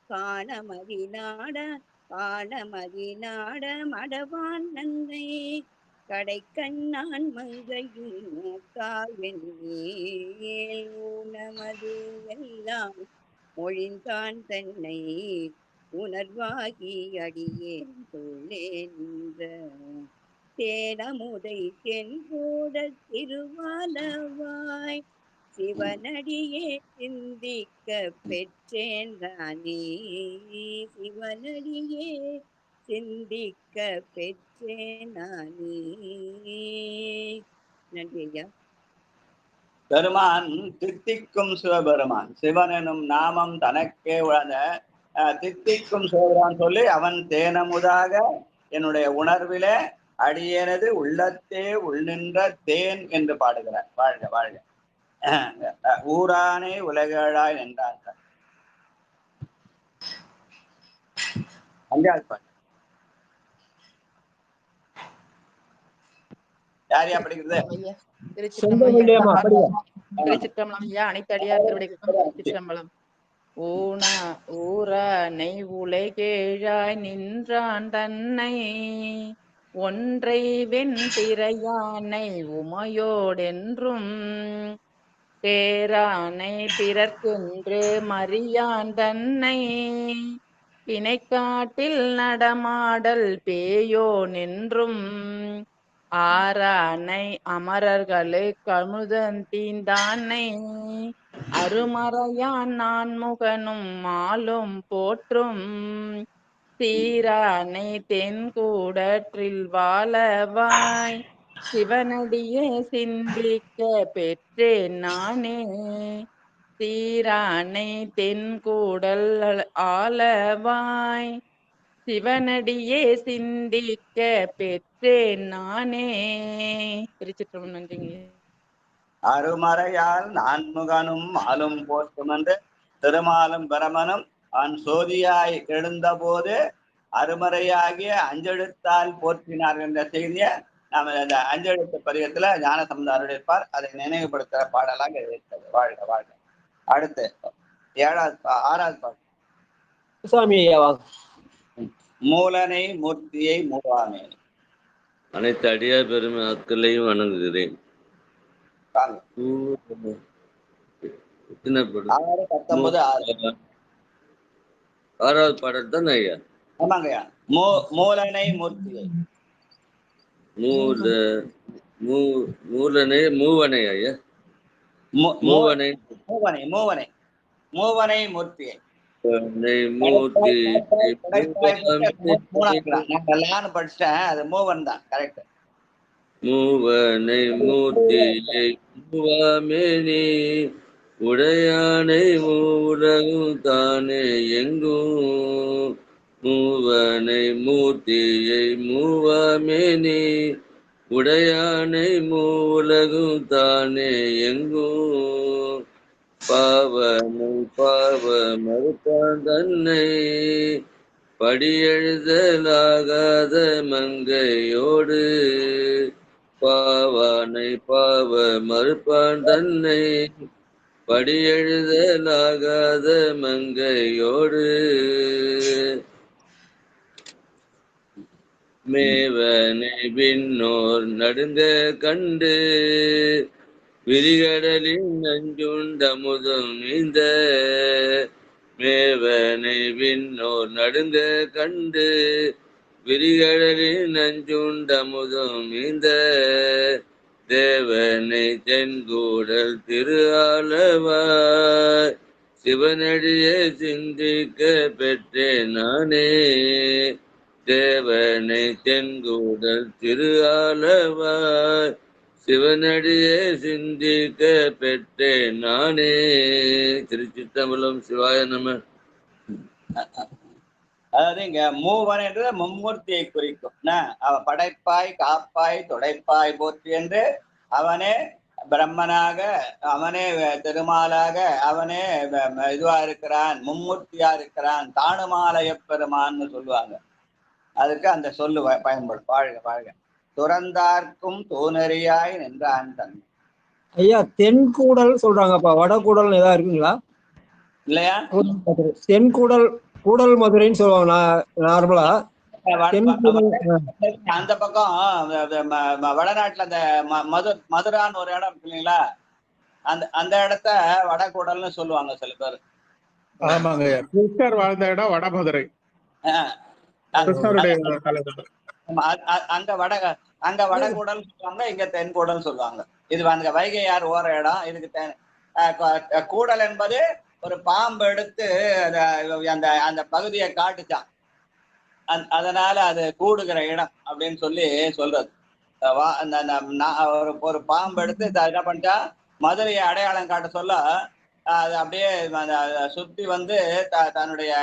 காணமதிநாட மடவான் நன்னை கடை கண்ணான் மங்கையும் நோக்காவென்னேல் ஊனமது எல்லாம் மொழிந்தான் தன்னை உணர்வாகி அடியேன் தொழே நின்ற தேனமுதை தென்கூட திருவாலவாய் சிவனடியே சிந்திக்க பெற்றேன் நானே சிவனடியே சிந்திக்க பெற்றேன் நானே. நன்றி ஐயா. பெருமான் தித்திக்கும் சிவபெருமான். சிவன் எனும் நாமம் தனக்கே உழந்த தித்திக்கும் சிவபெருமான் சொல்லி அவன் தேனமுதாக என்னுடைய உணர்விலே அடியேனது உள்ளத்தே உள்நின்ற தேன் என்று பாடுகிறார். வாழ்க வாழ்க. ஊரானே உலகழாய் நின்றார்கள். அஞ்சாவது பாட்டு யார் யா படிக்கிறது? திருச்சிற்றம்பலம் ஐயா. அனைத்து அடியார் திருச்சிற்றம்பலம். ஊரானை உலகேழாய் நின்றான் தன்னை ஒன்றை வெண்திரையானை உமையோடென்றும் பேரானை பிறர்க்கென்று மறியான் தன்னை பிணைக்காட்டில் நடமாடல் பேயோ நின்றும் ஆரானை அமரர்களுக்கு அமுதந்தீந்தானை அருமறையான் நான்முகனும் மாலும் போற்றும் சீரானை தென்கூடற்றில் வாழவாய் சிவனடியே சிந்திக்க பெற்றேன் நானே சீரானை தென்கூடல் ஆளவாய் சிவனடியே சிந்திக்க பெற்றேன் நானே. திருச்சிற்றம்பலம். நன்றிங்க. அருமறையால் நான்முகனும் ஆளும் போற்றும் என்று திருமாலும் பிரமனும் அவன் சோதியாய் எழுந்த போது அருமறையாகிய அஞ்செழுத்தால் போற்றினார் என்ற செய்தியை நாம இந்த அஞ்செழுத்து பதிகத்துல ஞானசம்பந்தர் அருளியிருப்பார். அதை நினைவுபடுத்துகிற பாடலாக இருக்கிறது. வாழ்க வாழ்க. அடுத்து 6வது பாட்டு. மூலனை மூர்த்தியை மூவாமே. அனைத்து அடியார் பெருமை ஆட்களையும் வணங்குகிறேன். எத்தனை படம் 6, 19, 6. ஆறாவது பாடல் தானே ஐயா? ஆமாங்கய்யா. மூலனை மூர்த்தியை. மூலனை மூவனை ஐயா. மூவனை மூவனை மூர்த்தியை. மூர்த்தி நான் படிச்சிட்டேன், அது மூவன் தான் கரெக்ட். மூவனை மூர்த்தியை மூவாமேனி உடையானை மூலகும் தானே எங்கும். மூவனை மூர்த்தியை மூவாமேனி உடையானை மூலகும் தானே எங்கும். பாவனை பாவ மறுப்பான் தன்னை படியெழுதலாகாத மங்கையோடு. பாவானை பாவ மறுப்பான் தன்னை படியெழுதலாகாத மங்கையோடு. மேவனை விண்ணோர் நடுங்க கண்டு விரிகடலின் நஞ்சுண்டமுதம் நீந்த. மேவனை விண்ணோர் நடுங்க கண்டு விரிகடலின் நஞ்சுண்டமுதம் நீந்த. தேவனை தென்கூடல் திரு ஆலவாய் சிவனடியை சிந்திக்க பெற்றேன் நானே. தேவனை தென்கூடல் திரு ஆலவாய் சிவனடியை சிந்திக்க பெற்றேன் நானே. திருச்சிற்றம்பலம். சிவாய நம. அதாவது இங்க மூவன் என்று மும்மூர்த்தியை குறிக்கும். அவ படைப்பாய் காப்பாய் துடைப்பாய் போற்றி என்று அவனே பிரம்மனாக, அவனே திருமாலாக, அவனே இதுவா இருக்கிறான், மும்மூர்த்தியா இருக்கிறான், தானுமாலய பெருமான்னு சொல்லுவாங்க. அதுக்கு அந்த சொல்லு பயன்படும். வாழ்க வாழ்க. துறந்தார்க்கும் தூணறியாய் நின்றான் தன். ஐயா தென்கூடல் சொல்றாங்கப்பா, வடகூடல் ஏதாவது இருக்குங்களா? இல்லையா? தென்கூடல் கூடல் மதுரைன்னு சொல்லுவாங்க நார்மலா. அந்த பக்கம் வடநாட்டுல அந்த மதுரான்னு ஒரு இடம் இருக்கு இல்லைங்களா, அந்த இடத்த வடகூடல்னு சொல்லுவாங்க சில பேர். ஆமாங்க, கிருஷ்ணர் வாழ்ந்த இடம் வடமதுரை. அங்க வடகூடல் சொல்லுவாங்க, இங்க தென்கூடல் சொல்லுவாங்க. இது அங்க வைகையார் ஓர இடம். இதுக்கு கூடல் என்பது ஒரு பாம்பு எடுத்து அந்த அந்த பகுதியை காட்டுச்சான், அதனால அது கூடுகிற இடம் அப்படின்னு சொல்லி சொல்றது. ஒரு பாம்பு எடுத்து என்ன பண்ணிட்டா மதுரையை அடையாளம் காட்ட சொல்ல அது அப்படியே சுத்தி வந்து தன்னுடைய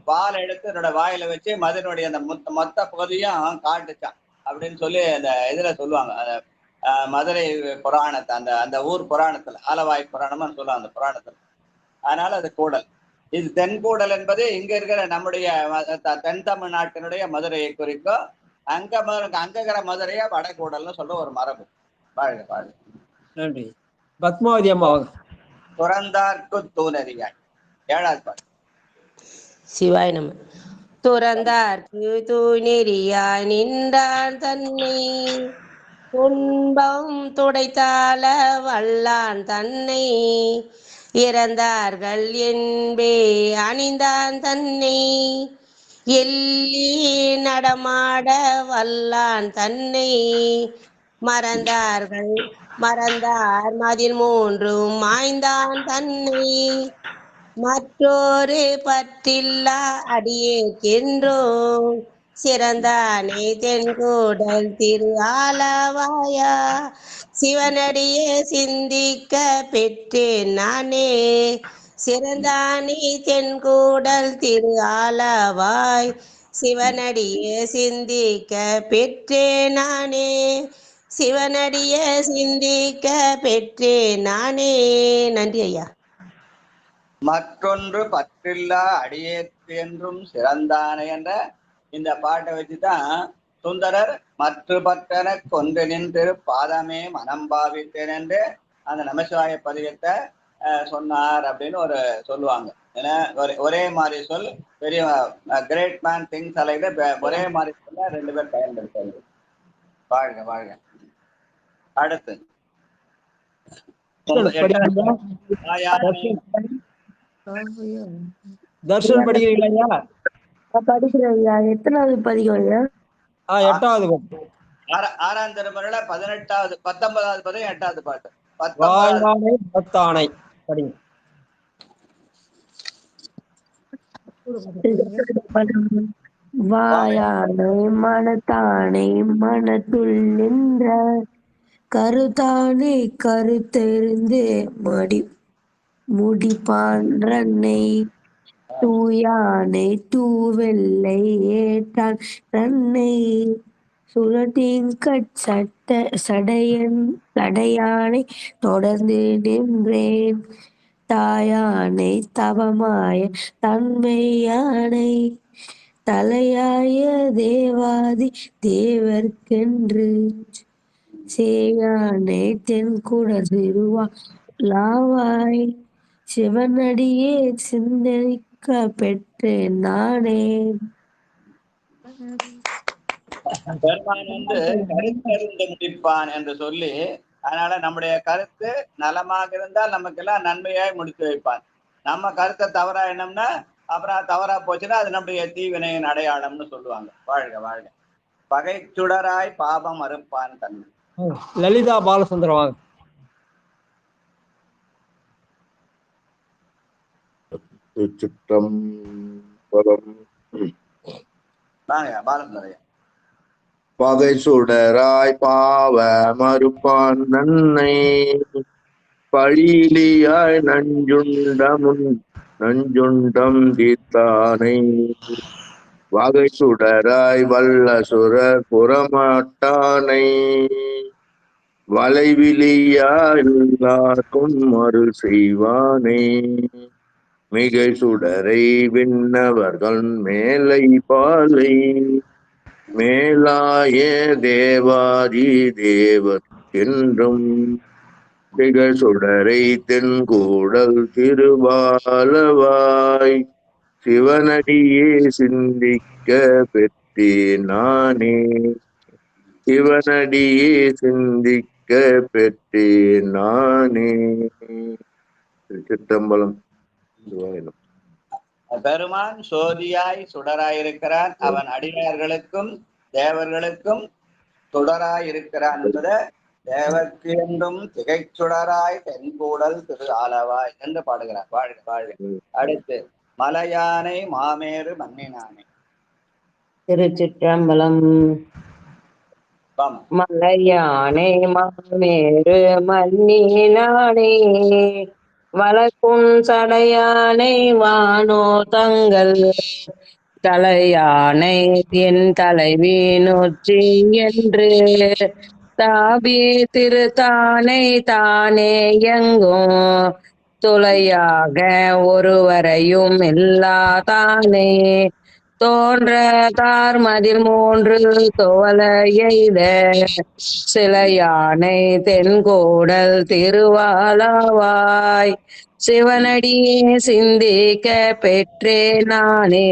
வால் எடுத்து என்னோட வாயில வச்சு மதுரையுடைய அந்த மொத்த பகுதியும் காட்டுச்சான் அப்படின்னு சொல்லி அந்த இதுல சொல்லுவாங்க. மதுரை புராணத்தை அந்த அந்த ஊர் புராணத்துல ஆலவாய் புராணம்னு சொல்லுவாங்க அந்த புராணத்துல. அதனால அது கூடல். இது தென்கூடல் என்பது இங்க இருக்கிற நம்முடைய தென் தமிழ்நாட்டினுடைய மதுரையை குறிக்கும். அங்கிற மதுரைய வடகூடல்னு சொல்ற ஒரு மரபு. வாழ்க வாழ்க. நன்றி. பத்மாவதி அம்மா. துறந்தார்க்கு தூணறியாய். 7வது பாட்டு. சிவாய நம. துறந்தார்க்கு தூணெறியாய் நின்றான் தன்னை துன்பம் துடைத்தால வல்லான் தன்னை. இறந்தார்கள் என்பே அணிந்தான் தன்னை எல்லி நடமாட வல்லான் தன்னை. மறந்தார் மதில் 3 மாய்ந்தான் தன்னை. மற்றொரு பற்றில்லா அடியேற்கின்றோம் சிறந்தானே தென்கூடல் திரு ஆலவாயா. சிவனடியே சிந்திக்க பெற்றேன் நானே. சிறந்தானே தென்கூடல் திரு ஆலவாய் சிவனடியே சிந்திக்க பெற்றேன் நானே. சிவனடியே சிந்திக்க பெற்றேன் நானே. நன்றி ஐயா. மற்றொன்று பற்றில்லா அடியேற்கு என்றும் சிறந்தானே என்ற இந்த பாட்டை வச்சுதான் சுந்தரர் மற்ற பற்றன கொண்டு நின்று பாதமே மனம் பாவித்தேன் என்று அந்த நமசிவாய பதிகத்தை சொன்னார் அப்படின்னு ஒரு சொல்லுவாங்க. ஏன்னா ஒரே மாதிரி சொல் பெரிய கிரேட் மேன் திங்ஸ் அலையில ஒரே மாதிரி சொல்ல 2 பேர் பயன்படுத்துறது. வாழ்க வாழ்க. அடுத்து தர்ஷன் படிக்கிறீங்களா ஐயா? படிக்கிறேன் ஐயா. எத்தனாவது பதிகம் ஐயா? 8வது. ஆறாம் திருமுறையில 18வது 19வது பதிகம் 8வது பாட்டு. வாயானை மனத்தானை படிங்க. வாயானை மனத்தானை மனத்துள் நின்ற கருத்தானை கருத்தெறிந்து முடிப்பான் தூயானை தூவெல்லை ஏற்றான் தன்னை சுழற்றின் சடையானை தொடர்ந்து நின்றேன் தாயானை தவமாய தன்மையானை தலையாய தேவாதி தேவர்க்கென்று சேயானை தென்குடர் திருவாய் சிவனடியே சிந்தனிக்க பெற்றேன் நானே. பெருமான் கருத்தறிந்து முடிப்பான் என்று சொல்லி, அதனால நம்முடைய கருத்து நலமாக இருந்தால் நமக்கு எல்லாம் நன்மையாய் முடித்து வைப்பான். நம்ம கருத்தை தவறா என்னம்னா அப்புறம் தவறா போச்சுன்னா அது நம்முடைய தீவினையின் அடையாளம்னு சொல்லுவாங்க. வாழ்க வாழ்க. பகை சுடராய் பாபம் அறுப்பான் தன்மை. லலிதா பாலசுந்தரம் வாங்க. பகை சுடராய் பாவ மறுப்பான் நன்னை பழியிலியாய் நஞ்சுண்டம் தீத்தானை வகை சுடராய் வல்ல சுரர் புறமாட்டானை வளைவிலியாருக்கும் மறு செய்வானே மிகை சுடரை விண்ணவர்கள் மேலை பாலை மேலாய தேவாதி தேவர் என்றும் திகழ் சுடரை தென்கூடல் திருவாலவாய் சிவனடியே சிந்திக்க பெற்றேன் நானே சிவனடியே சிந்திக்க பெற்றேன் நானே. திருச்சிற்றம்பலம். பெருமான் சோதியாய் சுடராயிருக்கிறான். அவன் அடியார்களுக்கும் தேவர்களுக்கும் சுடராயிருக்கிறான் என்பதை தேவர்க்கு என்றும் திகைச்சுடராய் தென்கூடல் திரு ஆலவாய் என்று பாடுகிறார். வாழ்க வாழ்க. அடுத்து மலையானை மாமேறு மன்னினானே. திருச்சிற்றம்பலம். மலையானை மாமேறு மன்னினானே வளர்க்கும் சடையானை வானோ தங்கள் தலையானை என் தலைவி நொற்றி என்று தாபி திருத்தானை தானே எங்கும் துளையாக ஒருவரையும் இல்லா தானே தோன்ற தார்மதில் 3 தோல எய்த சிலையானை தென்கூடல் திருவாலவாய் சிவனடியே சிந்திக்க பெற்றே நானே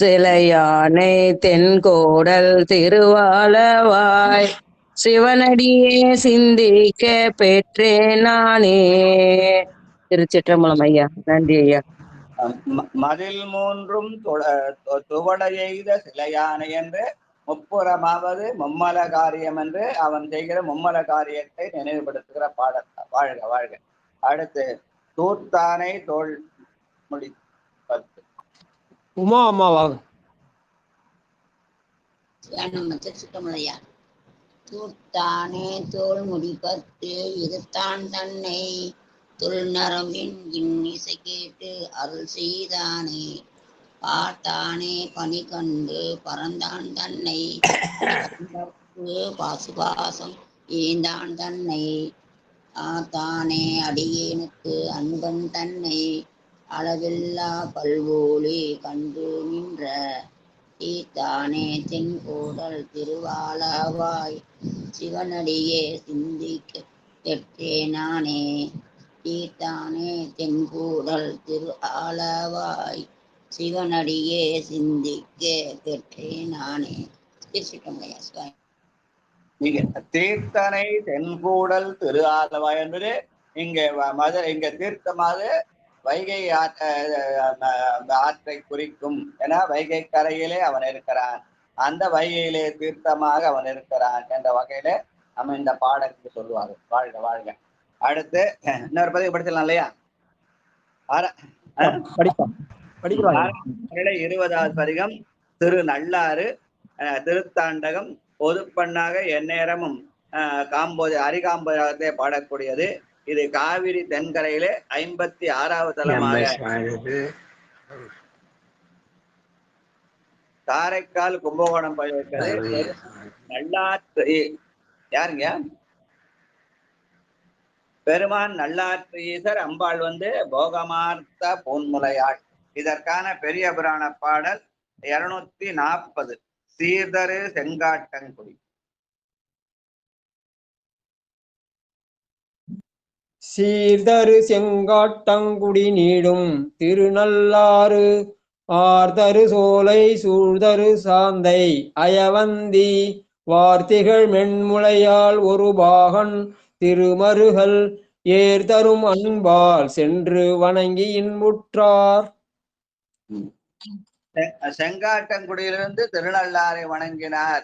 சிலையானை தென்கூடல் திருவாலவாய் சிவனடியே சிந்திக்க பெற்றே நானே. திருச்சிற்றம்பலம் ஐயா. நன்றி ஐயா. மதில் 3 துவட எய்த சிலையானை என்று முப்புறமாவது மும்மல காரியம் என்று அவன் செய்கிற மும்மல காரியத்தை நினைவுபடுத்துகிற பாடல். வாழ்க வாழ்க. அடுத்து தூர்த்தானை தோல் முடி 10. உமா அம்மாவாக. தூர்த்தானே தோல் முடி 10 இருத்தான் தன்னை துள்நரம்பின் இன்னிசை கேட்டு அருள் செய்தானே பார்த்தானே பணி கண்டு பறந்தான் தன்னை பாசுபாசம் ஈந்தான் தன்னை ஆத்தானே அடியேனுக்கு அன்பன் தன்னை அளவில்லா பல்வோலி கண்டு நின்ற தீத்தானே தென்கூடல் திருவாலவாய் சிவனடியே சிந்திக்க பெற்றே நானே தீத்தானே தென்கூடல் திரு ஆலவாய் சிவனடியே சிந்திக்க பெற்றே நானே. திருச்சிற்றம்பலம். இங்க தீர்த்தனை தென்கூடல் திரு ஆலவாய் என்பது இங்க மதுரை இங்க தீர்த்தமாவது வைகை ஆற்றை குறிக்கும். ஏன்னா வைகை கரையிலே அவன் இருக்கிறான், அந்த வைகையிலே தீர்த்தமாக அவன் இருக்கிறான் என்ற வகையில நம்ம இந்த பாடலுக்கு சொல்லுவாங்க. வாழ்க வாழ்க. அடுத்து இன்னொரு பதிவு படிச்சிடலாம் இல்லையா? 20வது பதிகம் திரு நல்லாறு திருத்தாண்டகம் பொதுப்பண்ணாக எந்நேரமும் காம்போது அரிகாம்போதே பாடக்கூடியது. இது காவிரி தென்கரையிலே 56வது தலமாக காரைக்கால் கும்பகோணம் இருக்கிறது. நல்லாற்று யாருங்க? பெருமான் நல்லாற்று ஈசர், அம்பாள் போகமார்த்த பூன்முலையாள். இதற்கான பெரிய புராண பாடல் 240 சீர்தரு செங்காட்டங்குடி. சீர்தரு செங்காட்டங்குடி நீடும் திருநள்ளாறு ஆர்தரு சோலை சூழ்தரு சாந்தை அயவந்தி வார்த்திகள் மென்முளையால் ஒரு பாகன் திருமருகல் ஏர்தரும் அன்பால் சென்று வணங்கி இன்புற்றார். செங்காட்டங்குடியிலிருந்து திருநள்ளாரை வணங்கினார்.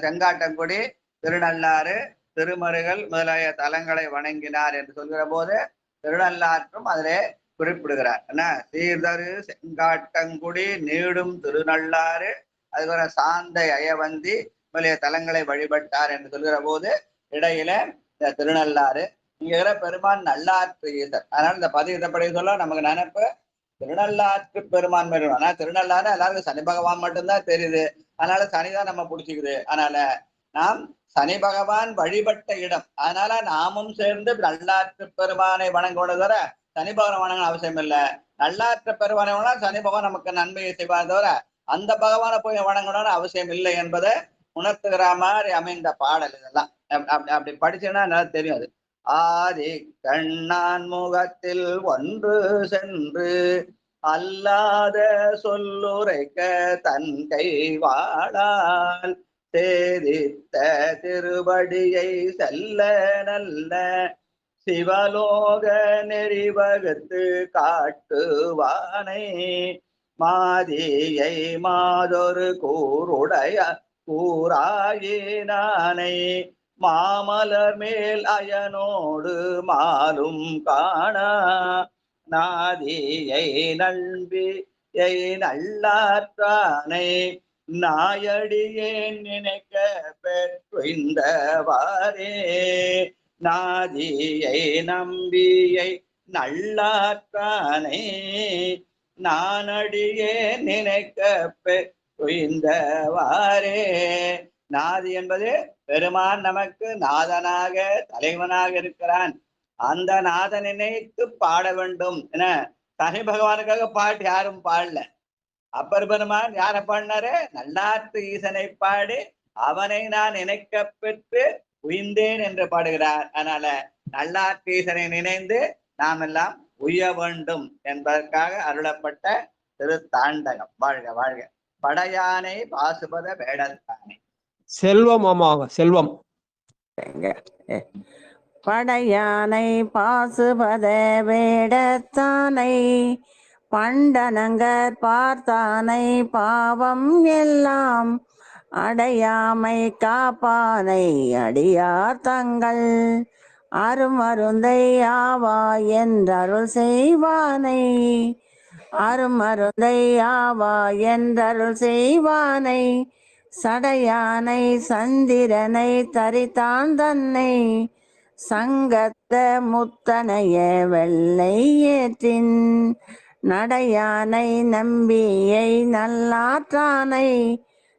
செங்காட்டங்குடி, திருநள்ளாறு, திருமருகல் முதலாய தலங்களை வணங்கினார் என்று சொல்கிற போது திருநள்ளாற்றும் அதிலே குறிப்பிடுகிறார். என்ன? சீர்தரு செங்காட்டங்குடி நீடும் திருநள்ளாறு, அதுபோல சாந்தை அயவந்தி முதலிய தலங்களை வழிபட்டார் என்று சொல்கிற போது இடையில இந்த திருநள்ளாறு, இங்க பெருமான் நல்லாற்று ஈசர். அதனால இந்த பதிவிதப்படி சொல்ல நமக்கு நினைப்பு திருநள்ளாற்று பெருமான் பெருமான். ஆனா திருநள்ளாறு எல்லாருக்கும் சனி பகவான் மட்டும்தான் தெரியுது, அதனால சனிதான் நம்ம பிடிச்சிக்குது. அதனால நாம் சனி பகவான் வழிபட்ட இடம், அதனால நாமும் சேர்ந்து நல்லாற்று பெருமானை வணங்குவது தவிர சனி பகவான் வணங்க அவசியம் இல்லை. நல்லாற்று பெருமானை வணங்க சனி பகவான் நமக்கு நன்மையை செய்வார் தவிர அந்த பகவானை போய் வணங்கணும்னு அவசியம் இல்லை என்பதை உணர்த்துகிற மாதிரி அமைந்த பாடல் இதெல்லாம். அப்படி படிச்சேன்னா நல்லா தெரியும். அது ஆதி கண்ணான் முகத்தில் ஒன்று சென்று அல்லாத சொல்லுரைக்க தன் கை வாழால் சேதித்த திருவடியை செல்ல நல்ல சிவலோக நெறி வகுத்து காட்டுவானை மாதியை மாதொரு கூருடைய கூறாயினானை மாமலர் மேல் அயனோடு மாலும் காணா நாதியை நல்வியை நல்லாற்றானை நாயடியே நினைக்க பெற்றிந்தவாரே நாதியை நம்பியை நல்லாற்றானை நானடியே நினைக்க பெற்றிந்தவாரே. நாதி என்பது பெருமான் நமக்கு நாதனாக தலைவனாக இருக்கிறான். அந்த நாதன் நினைத்து பாட வேண்டும் என சனி பகவானுக்காக பாட்டு யாரும் பாடல. அப்பர் பெருமான் யாரை பாடினாரு? நல்லாற்று ஈசனை பாடி அவனை நான் நினைக்க பெற்று உயிர்ந்தேன் என்று பாடுகிறார். அதனால நல்லாற்று ஈசனை நினைந்து நாம் எல்லாம் உய்ய வேண்டும் என்பதற்காக அருளப்பட்ட திருத்தாண்டகம். வாழ்க வாழ்க. படையானை பாசுபத வேடத்தானே. செல்வம். ஆமாங்க, செல்வம். படையானை பாசுபத வேடத்தானை பண்டனங்கர் பார்த்தானை பாவம் எல்லாம் அடையாமை காப்பானை அடியார் தங்கள் அருமருந்தை ஆவா என்றருள் செய்வானை அருமருந்தை ஆவா என்றருள் செய்வானை சடையானை சந்திரனை தரித்தான் தன்னை சங்கத்த முத்தனைய வெள்ளை ஏற்றின் நடையானை நம்பியை நல்லாற்றானை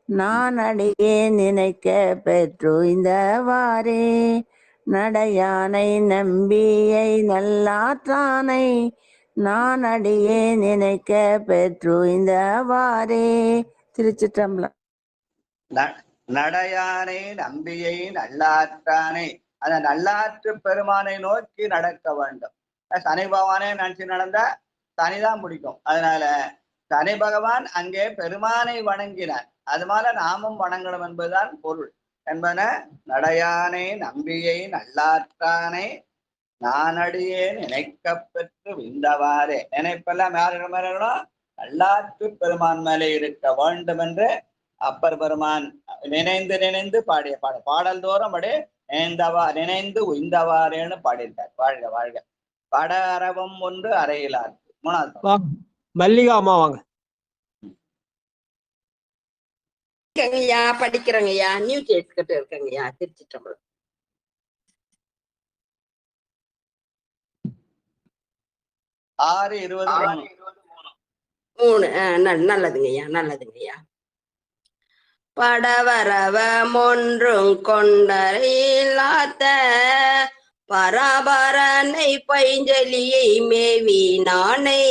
நான் அடியே நினைக்க பெற்றுய்ந்தவாறே நடையானை நம்பியை நல்லாற்றானை நான் அடியே நினைக்க பெற்றுய்ந்தவாறே. திருச்சிற்றம்பலம். நடையானை நம்பியை நல்லாற்றானை, அந்த நல்லாற்று பெருமானை நோக்கி நடக்க வேண்டும். சனி பகவானே நினைச்சு நடந்தா சனிதான் பிடிக்கும். அதனால சனி பகவான் அங்கே பெருமானை வணங்கினார், அது மாதிரி நாமும் வணங்கணும் என்பதுதான் பொருள். என்பன நடையானை நம்பியை நல்லாற்றானை நானடியே நினைக்க பெற்று விந்தவாறே. நினைப்பெல்லாம் யாரிடம் இருக்கணும்? நல்லாற்று பெருமான் மேலே இருக்க வேண்டும் என்று அப்பர் பெருமான் நினைந்து நினைந்து பாடிய பாடல் தோறும் அப்படி நினைந்து உய்ந்தவாறேன்னு பாடியிருக்கார். வாழ்க வாழ்க. பட அரவம் ஒன்று அறையிலார். மூணாவது மல்லிகா அம்மா வாங்க. இருக்கங்கய்யா, படிக்கிறேங்கய்யா, நியூஸ் எடுத்துக்கிட்டு இருக்கங்கய்யா. திருச்சிற்றம்பலம். 6:23. நல்லதுங்கய்யா, நல்லதுங்கய்யா. படவரவம் ஒன்றும் கொண்டரையில்லாத பராபரனை பைஞ்சலியை மேவி நானே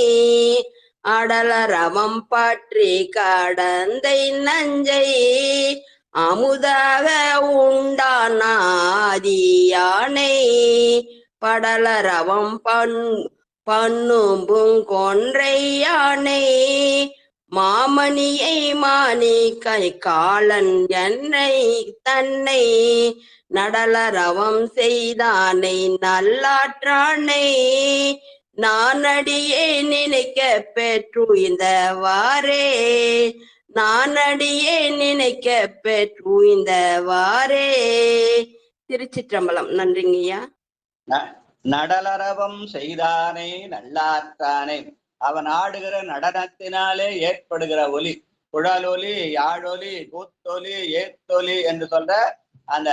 அடலரவம் பற்றி கடந்தை நஞ்சை அமுதாக உண்டானாதியானை படலரவம் பண்ணும் கொன்றையானை மாமணியை மானி கை காலன் என்னை தன்னை நடலரவம் செய்தானை நல்லாற்றானை நானடியே நினைக்க பெற்றுய்ந்தவாறே நானடியே நினைக்க பெற்றுய்ந்தவாறே. திருச்சிற்றம்பலம். நன்றிங்கய்யா. நடலரவம் செய்தானை நல்லாற்றானை. அவன் ஆடுகிற நடனத்தினாலே ஏற்படுகிற ஒலி, குழலொலி, யாழொலி, கூத்தொலி, ஏத்தொலி என்று சொல்ற அந்த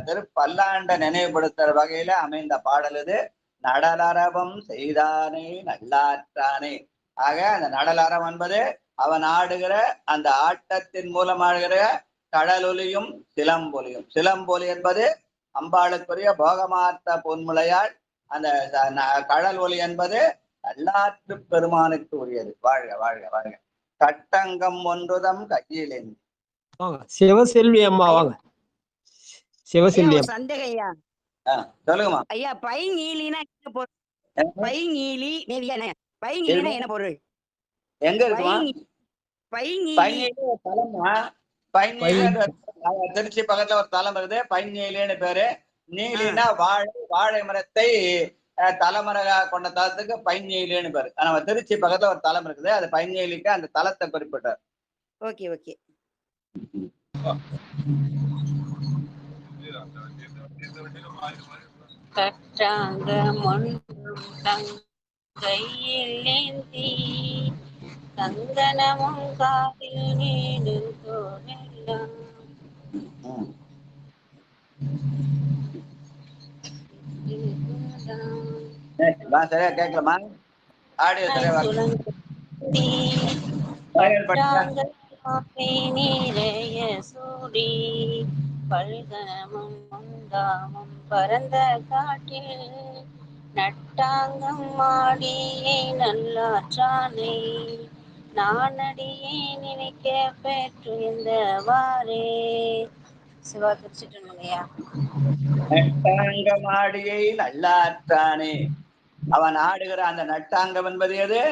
திருப்பல்லாண்ட நினைவுபடுத்துற வகையில அமைந்த பாடல் இது. நடலரவம் செய்தானே நல்லாற்றானே. ஆக அந்த நடலரம் என்பது அவன் ஆடுகிற அந்த ஆட்டத்தின் மூலம் ஆடுகிற கடலொலியும் சிலம்பொலியும். சிலம்பொலி என்பது அம்பாளுக்குரிய போகமார்த்த பொன்முளையால், அந்த கடல் ஒலி என்பது நல்லாற்று பெருமானுக்கு உரியது. வாழ்க வாழ்க வாழ்க. கட்டங்கம் ஒன்றுதம் கையிலேந்தி. சிவசெல்வி அம்மா வாங்க. சிவசெல்வி சந்தேகையா சொல்லுங்கம்மா. ஐயா, பைங்கீலினா என்ன பொருள்? பைங்கீலி பைங்கீலினா என்ன பொருள்? எங்க இருக்குமா? திருச்சி பக்கத்துல ஒரு தலம் இருக்குது, பைநீலின்னு பேரு. நீலினா வாழை, வாழை மரத்தை தலைமரகா கொண்ட தலத்துக்கு பைநீலின்னு பேரு. நம்ம திருச்சி பக்கத்துல ஒரு தலம் இருக்குது, அது பைநீலிக்கு அந்த தலத்தை குறிப்பிட்டார். Okay okay. கட்டாங்க கையில் ஏந்தி சந்தனமும் காதில் நீடும் தோழெல்லாம் சரியா கேட்கலாமா? ஆடியோ நிறைய சூடி பல்கனமும் உண்டாமும் பரந்த காட்டில் நட்டாங்கம் மாடியை நல்லாற்றானை நானடியே நினைக்க பெற்றுந்தவாறே. சிவா திருச்சிட்டோம்லையா? நட்டாங்க மாடியை நல்லாற்றானே. அவன் ஆடுகிற அந்த நட்டாங்கம் என்பது எது?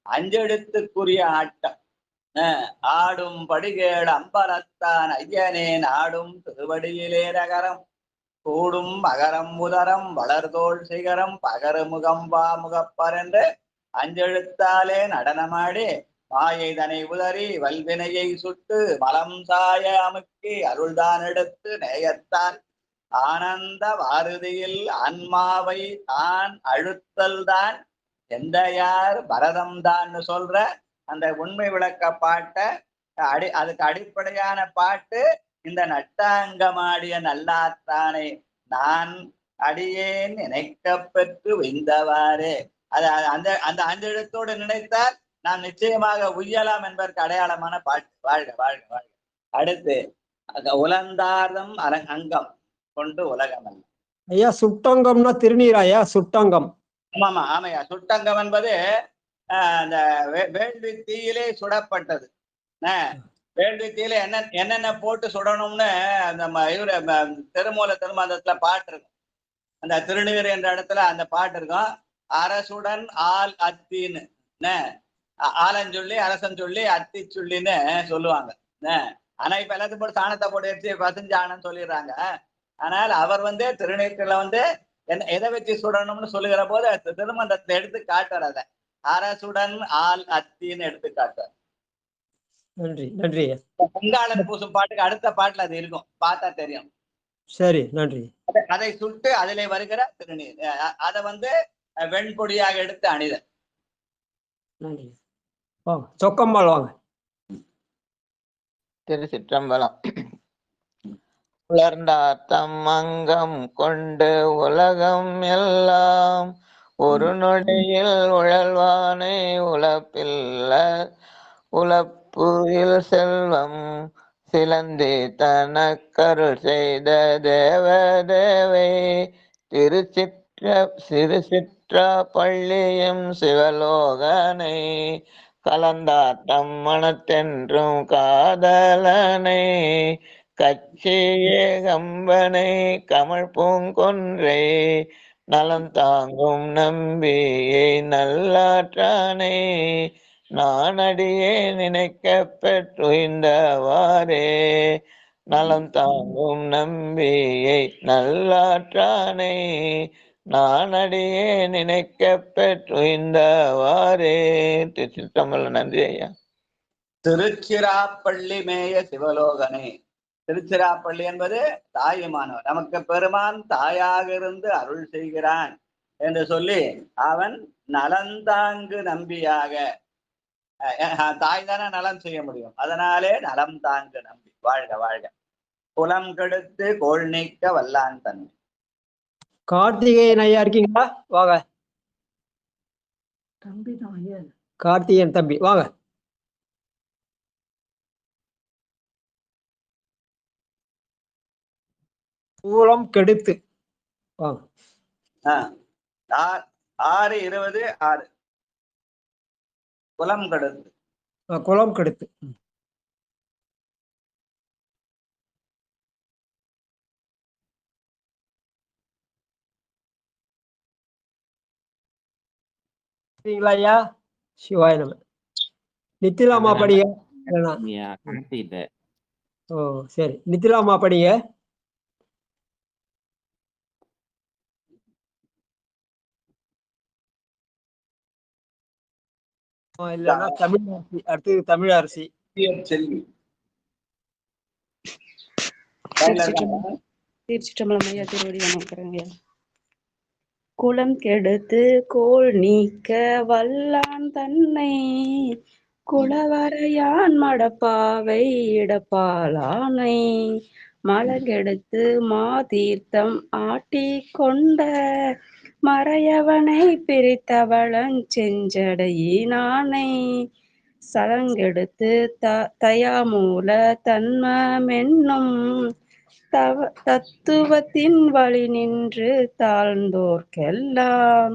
அஞ்செழுத்துக்குரிய ஆட்டம். ஆடும் படிகேள் அம்பலத்தான் ஐயனே நாடும் திருவடியிலே ரகரம் கூடும் மகரம் முதரம் வளர்தோள் சிகரம் பகருமுகம் வா முகப்பர் என்று அஞ்செழுத்தாலே நடனமாடி மாயை தனை உதறி வல்வினையை சுட்டு மலம் சாய அமுக்கி அருள்தான் எடுத்து நேயத்தான் ஆனந்த வாரதியில் ஆன்மாவை தான் அழுத்தல் தான் எந்த யார் பரதம் தான் சொல்ற அந்த உண்மை விளக்க பாட்டை அதுக்கு அடிப்படையான பாட்டு இந்த நட்டாங்கமாடிய நல்லாத்தானே நான் அடியேன் நினைக்க பெற்று விந்தவாறே. அது அந்த அந்த அஞ்செழுத்தோடு நினைத்தால் நாம் நிச்சயமாக உய்யலாம் என்பதற்கு அடையாளமான பாட்டு. வாழ்க வாழ்க வாழ்க. அடுத்து உலந்தார்தம் அங்கம் கொண்டு உலகம் அல்ல. ஐயா சுட்டங்கம்னா திருநீராயா? சுட்டங்கம். ஆமாமா ஆமையா. சுட்டங்கம் என்பது அந்த வேள்வி தீயிலே சுடப்பட்டது. வேள்வி தீயில என்னென்ன போட்டு சுடணும்னு அந்த இவரு திருமூல திருமந்தத்துல பாட்டு இருக்கும். அந்த திருநீர் என்ற இடத்துல அந்த பாட்டு இருக்கும். அரசுடன் ஆள் அத்தின்னு ஆலஞ்சொல்லி அரசன் சொல்லி அத்தி சொல்லின்னு சொல்லுவாங்க. ஆனா இப்ப எல்லாத்தையும் போட்டு சாணத்தை போட்டு எடுத்து பசுஞ்சாணம் சொல்லிடுறாங்க. ஆனால் அவர் வந்து திருநீற்றுல வந்து என்ன எதை வச்சு சுடணும்னு சொல்லுகிற போது திருமந்தத்தை எடுத்து காட்டுறார். அதை அரசுடன் ஆள் அத்தின்னு எடுத்து காட்டுறார். நன்றி நன்றி. பொங்காளன் பூசும் பாட்டுக்கு அடுத்த பாட்டுல அது இருக்கும், பார்த்தா தெரியும். சரி நன்றி. அதை சுட்டு அதிலே வருகிற திருநீர் அதை வந்து வெண்பொடியாக எடுத்து அணிதல். நன்றி. வாங்க சொக்கம்மாள் வாங்க. திருச்சிற்றம்பலம். உலர்ந்தாத்தம் அங்கம் கொண்டு உலகம் எல்லாம் ஒரு நொடியில் உழல்வானை உழப்பில்ல உழப்புயில் செல்வம் சிலந்தி தனக்கருள் செய்த தேவதேவை சிறுசிற்றா பள்ளியும் சிவலோகனை கலந்தாட்டம் மனத்தென்றும் காதலனை கச்சியே கம்பனை கமல் பூங்கொன்றை நலம் தாங்கும் நம்பியை நல்லாற்றானை நானடியே நினைக்க பெற்றுய்ந்தவாறே நலம் தாங்கும் நம்பியை நல்லாற்றானை நானடியே நினைக்க பெற்றுய்ந்தவாறே. திருச்சிற்றம்பலம். நன்றி ஐயா. திருச்சிராப்பள்ளி மேய சிவலோகனே. திருச்சிராப்பள்ளி என்பது தாயுமானவர். நமக்கு பெருமான் தாயாக இருந்து அருள் செய்கிறான் என்று சொல்லி அவன் நலந்தாங்கு நம்பியாக, தாய் தானே நலம் செய்ய முடியும், அதனாலே நலம் தாங்கு நம்பி வாழ்க வாழ்க. குலம் கெடுத்து கோள் நீக்க வல்லான் தன்மை. கார்த்திகேயன் ஐயா இருக்கீங்களா? வாங்க. கார்த்திகேயன் தம்பி வாங்க. கூலம் கெடுத்து வாங்க. 6:20 குலம் கெடுத்து. குலம் கெடுத்து. ஐயா சிவாய நம. நித்திலாமா படிங்க. ஓ சரி, நித்திலாமா படிங்க. இல்லைன்னா தமிழ் அரசி. அடுத்து தமிழ் அரசி. செல்வி. திருச்சிற்றம்பலம் ஐயா. திருவடி வணக்கறேங்க. குலம் கெடுத்து கோள் நீக்க வல்லான் தன்னை குலவரையான் மடப்பாவை இடப்பாலானை மலங்கெடுத்து மாதீர்த்தம் ஆட்டி கொண்ட மறையவனை பிரித்தவளன் செஞ்சடையினானை சலங்கெடுத்து தயாமூல தன்மமென்னும் தத்துவத்தின் வழி நின்று தாழ்ந்தோர்க்கெல்லாம்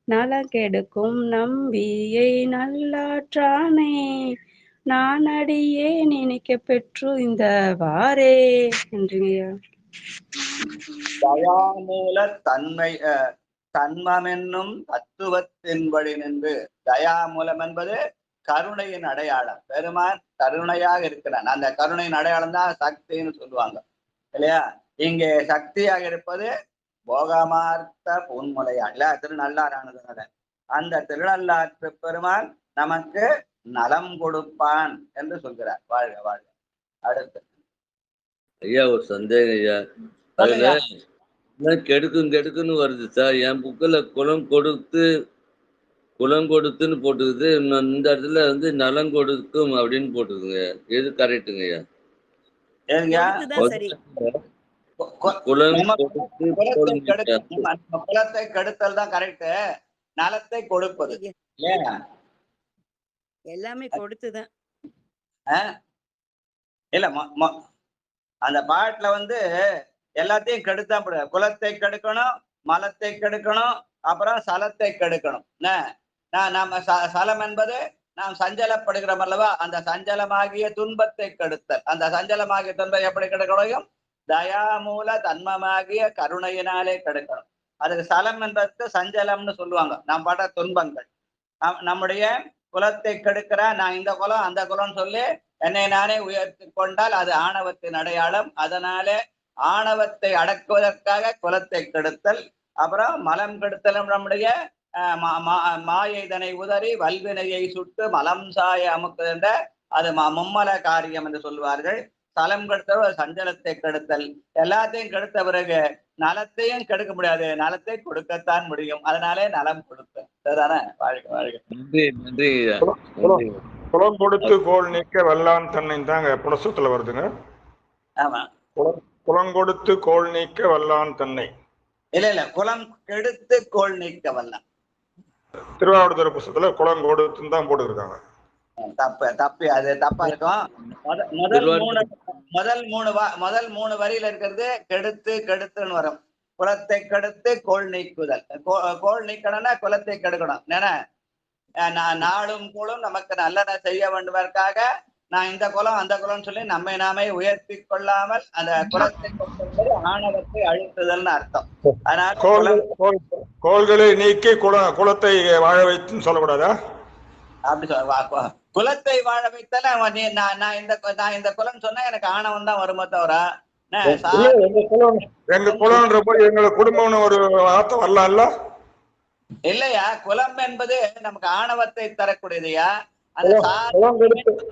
நலங்கெடுக்கும் நம்பியை நல்லாற்றானே நானடியே நினைக்க பெற்று இந்த வாரே. நன்றிங்கய்யா. தயாமூல தன்மமென்னும் தத்துவத்தின் வழி நின்று. தயாமூலம் என்பது கருணையின் அடையாளம். பெருமான் கருணையாக இருக்கிறான். அந்த கருணையின் அடையாளம் தான் சக்தின்னு சொல்லுவாங்க இல்லையா? இங்கே சக்தியாக இருப்பது போகமார்த்த பொன்முலையா இல்ல, திருநள்ளாறானதுனால அந்த திருநள்ளாற்று பெருமான் நமக்கு நலம் கொடுப்பான் என்று சொல்கிறார். வாழ்க வாழ்க. அடுத்து ஐயா ஒரு சந்தேகம் ஐயா. அதுல கெடுக்குன்னு வருது சார். என் புக்கில் குலம் கொடுத்துன்னு போட்டுக்குது. இந்த இடத்துல வந்து நலம் கொடுக்கும் அப்படின்னு போட்டுக்குங்க. எது கரெக்டுங்க ஐயா? குலத்தை கெடுத்தல் தான் கரெக்ட். நலத்தை கொடுப்பது எல்லாமே கொடுத்துதான் இல்ல. அந்த பாட்டுல வந்து எல்லாத்தையும் கெடுத்தா முடியாது. குலத்தை கெடுக்கணும், மலத்தை கெடுக்கணும், அப்புறம் சலத்தை கெடுக்கணும். நம்ம சலம் என்பது நாம் சஞ்சலப்படுகிறோம் அல்லவா? அந்த சஞ்சலமாகிய துன்பத்தை கெடுத்தல். அந்த சஞ்சலமாகிய துன்பம் எப்படி கெடுக்கணும்? தயாமூல தன்மமாகிய கருணையினாலே கெடுக்கணும். அதுக்கு சலம் என்பதற்கு சஞ்சலம்னு சொல்லுவாங்க. நாம் பட்ட துன்பங்கள் நம்முடைய குலத்தை கெடுக்கிற, நான் இந்த குலம் அந்த குலம்னு சொல்லி என்னை நானே உயர்த்தி கொண்டால் அது ஆணவத்தின் அடையாளம். அதனாலே ஆணவத்தை அடக்குவதற்காக குலத்தை கெடுத்தல், அப்புறம் மலம் கெடுத்தல் நம்முடைய மாயைதனை உதறி வல்வினையை சுட்டு மலம் சாய அமுக்குகின்ற அது மும்மல காரியம் என்று சொல்வார்கள். தலம் கெடுத்தல் சஞ்சலத்தை கெடுத்தல். எல்லாத்தையும் கெடுத்த பிறகு நலத்தையும் கெடுக்க முடியாது, நலத்தை கொடுக்கத்தான் முடியும். அதனாலே நலம் கொடுத்தல். சரிதானே? வாழ்க வாழ்க. நன்றி நன்றி. குலம் கொடுத்து கோல் நீக்க வல்லான் தன்னை தாங்க புனசத்துல வருதுங்க. ஆமா, குலம் கொடுத்து கோல் நீக்க வல்லான் தன்னை. இல்ல குலம் கெடுத்து கோல் நீக்க வல்லான். திருவாவடுதுறை புஸ்தகத்துல குலம் கொடுத்துன்னு தான் போட்டுருக்காங்க. தப்பு அது தப்பா இருக்கும். முதல் மூணு வரியில இருக்கிறது கெடுத்து கெடுத்துன்னு வரும். குலத்தை கெடுத்து கோல் நீக்குதல். கோல் நீக்கணும்னா குலத்தை கெடுக்கணும். நாளும் கூடும் நமக்கு நல்லன செய்ய வேண்டுவதற்காக நான் இந்த குலம் அந்த குலம்னு சொல்லி நம்மை நாமே உயர்த்தி கொள்ளாமல் அந்த குலத்தை கொண்டு ஆணவத்தை அழுத்துதல்னு அர்த்தம். அதனால கோள்களை நீக்கி குலத்தை வாழ வைத்துன்னு சொல்லக்கூடாதா? அப்படி சொல்ல குலத்தை வாழ வைத்தல நான் இந்த குலம் சொன்னா எனக்கு ஆணவம் தான் வருமோ தவிர எங்க குலம்ன்ற போய் எங்க குடும்பம்னு ஒரு வார்த்தை வரலாம்ல இல்லையா? குலம் என்பது நமக்கு ஆணவத்தை தரக்கூடியதையா?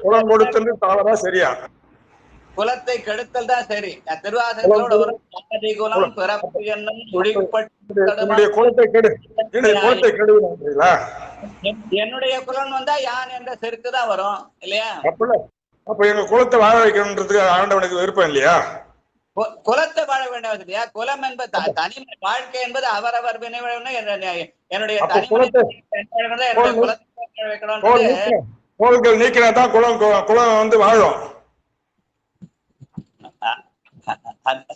குலம் கொடுத்தது தவறா சரியா? குலத்தை கெடுத்தல் தான் சரி. திருவாசகத்தோட ஒரு சாதி குலம் பிறப்பு என்னும் என்னுடைய குலம் வந்தா யான் என்ற செருக்கு தான் வரும் இல்லையா? அப்ப எங்க குலத்தை வாழ வைக்கணும்ன்றதுக்கு ஆண்டவனுக்கு விருப்பம் இல்லையா? குலத்தை வாழ வேண்டாம் இல்லையா? குலம் என்பது தனிமை வாழ்க்கை என்பது அவரவர் என்னுடைய கோள்கள் நீக்கினாதான் குலம் வந்து வாழும்.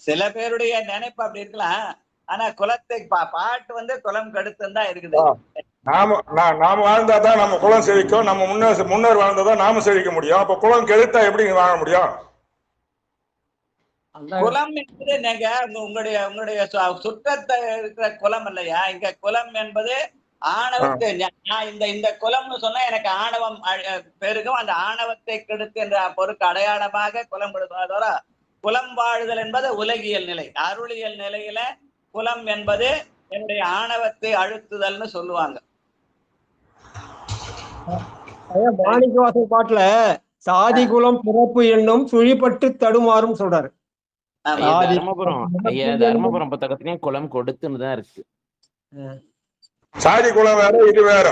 சில பேருடைய நினைப்பு அப்படி இருக்கலாம். ஆனா குலத்தை பாட்டு வந்து குலம் கெடுத்துன்னு தான் இருக்குது. நாம வாழ்ந்தாதான் நம்ம குலம் செழிக்கும். நம்ம முன்னர் வாழ்ந்தாதான் நாம செழிக்க முடியும். அப்ப குலம் கெடுத்தா எப்படி வாழ முடியும்? குலம் என்பது நீங்க உங்களுடைய சுற்றத்தை இருக்கிற குலம் இல்லையா? இங்க குலம் என்பது ஆணவத்தை இந்த குலம்னு சொன்னா எனக்கு ஆணவம் பெருகும். அந்த ஆணவத்தை கெடுத்து என்ற பொருக்கு அடையாளமாக குலம் கொடுப்பதோட குலம் வாழுதல் என்பது உலகியல் நிலை. அருளியல் நிலையில குலம் என்பது என்னுடைய ஆணவத்தை அழுத்துதல்னு சொல்லுவாங்க. மாணிக்கவாசல் பாட்டுல சாதி குலம் பிறப்பு என்னும் சுழிப்பட்டு தடுமாறும் சொல்றாரு. தர்மபுரம் புத்தகத்திலயும் குலம் கொடுத்துன்னு தான் இருக்கு. சாதி குலம் வேற இது வேற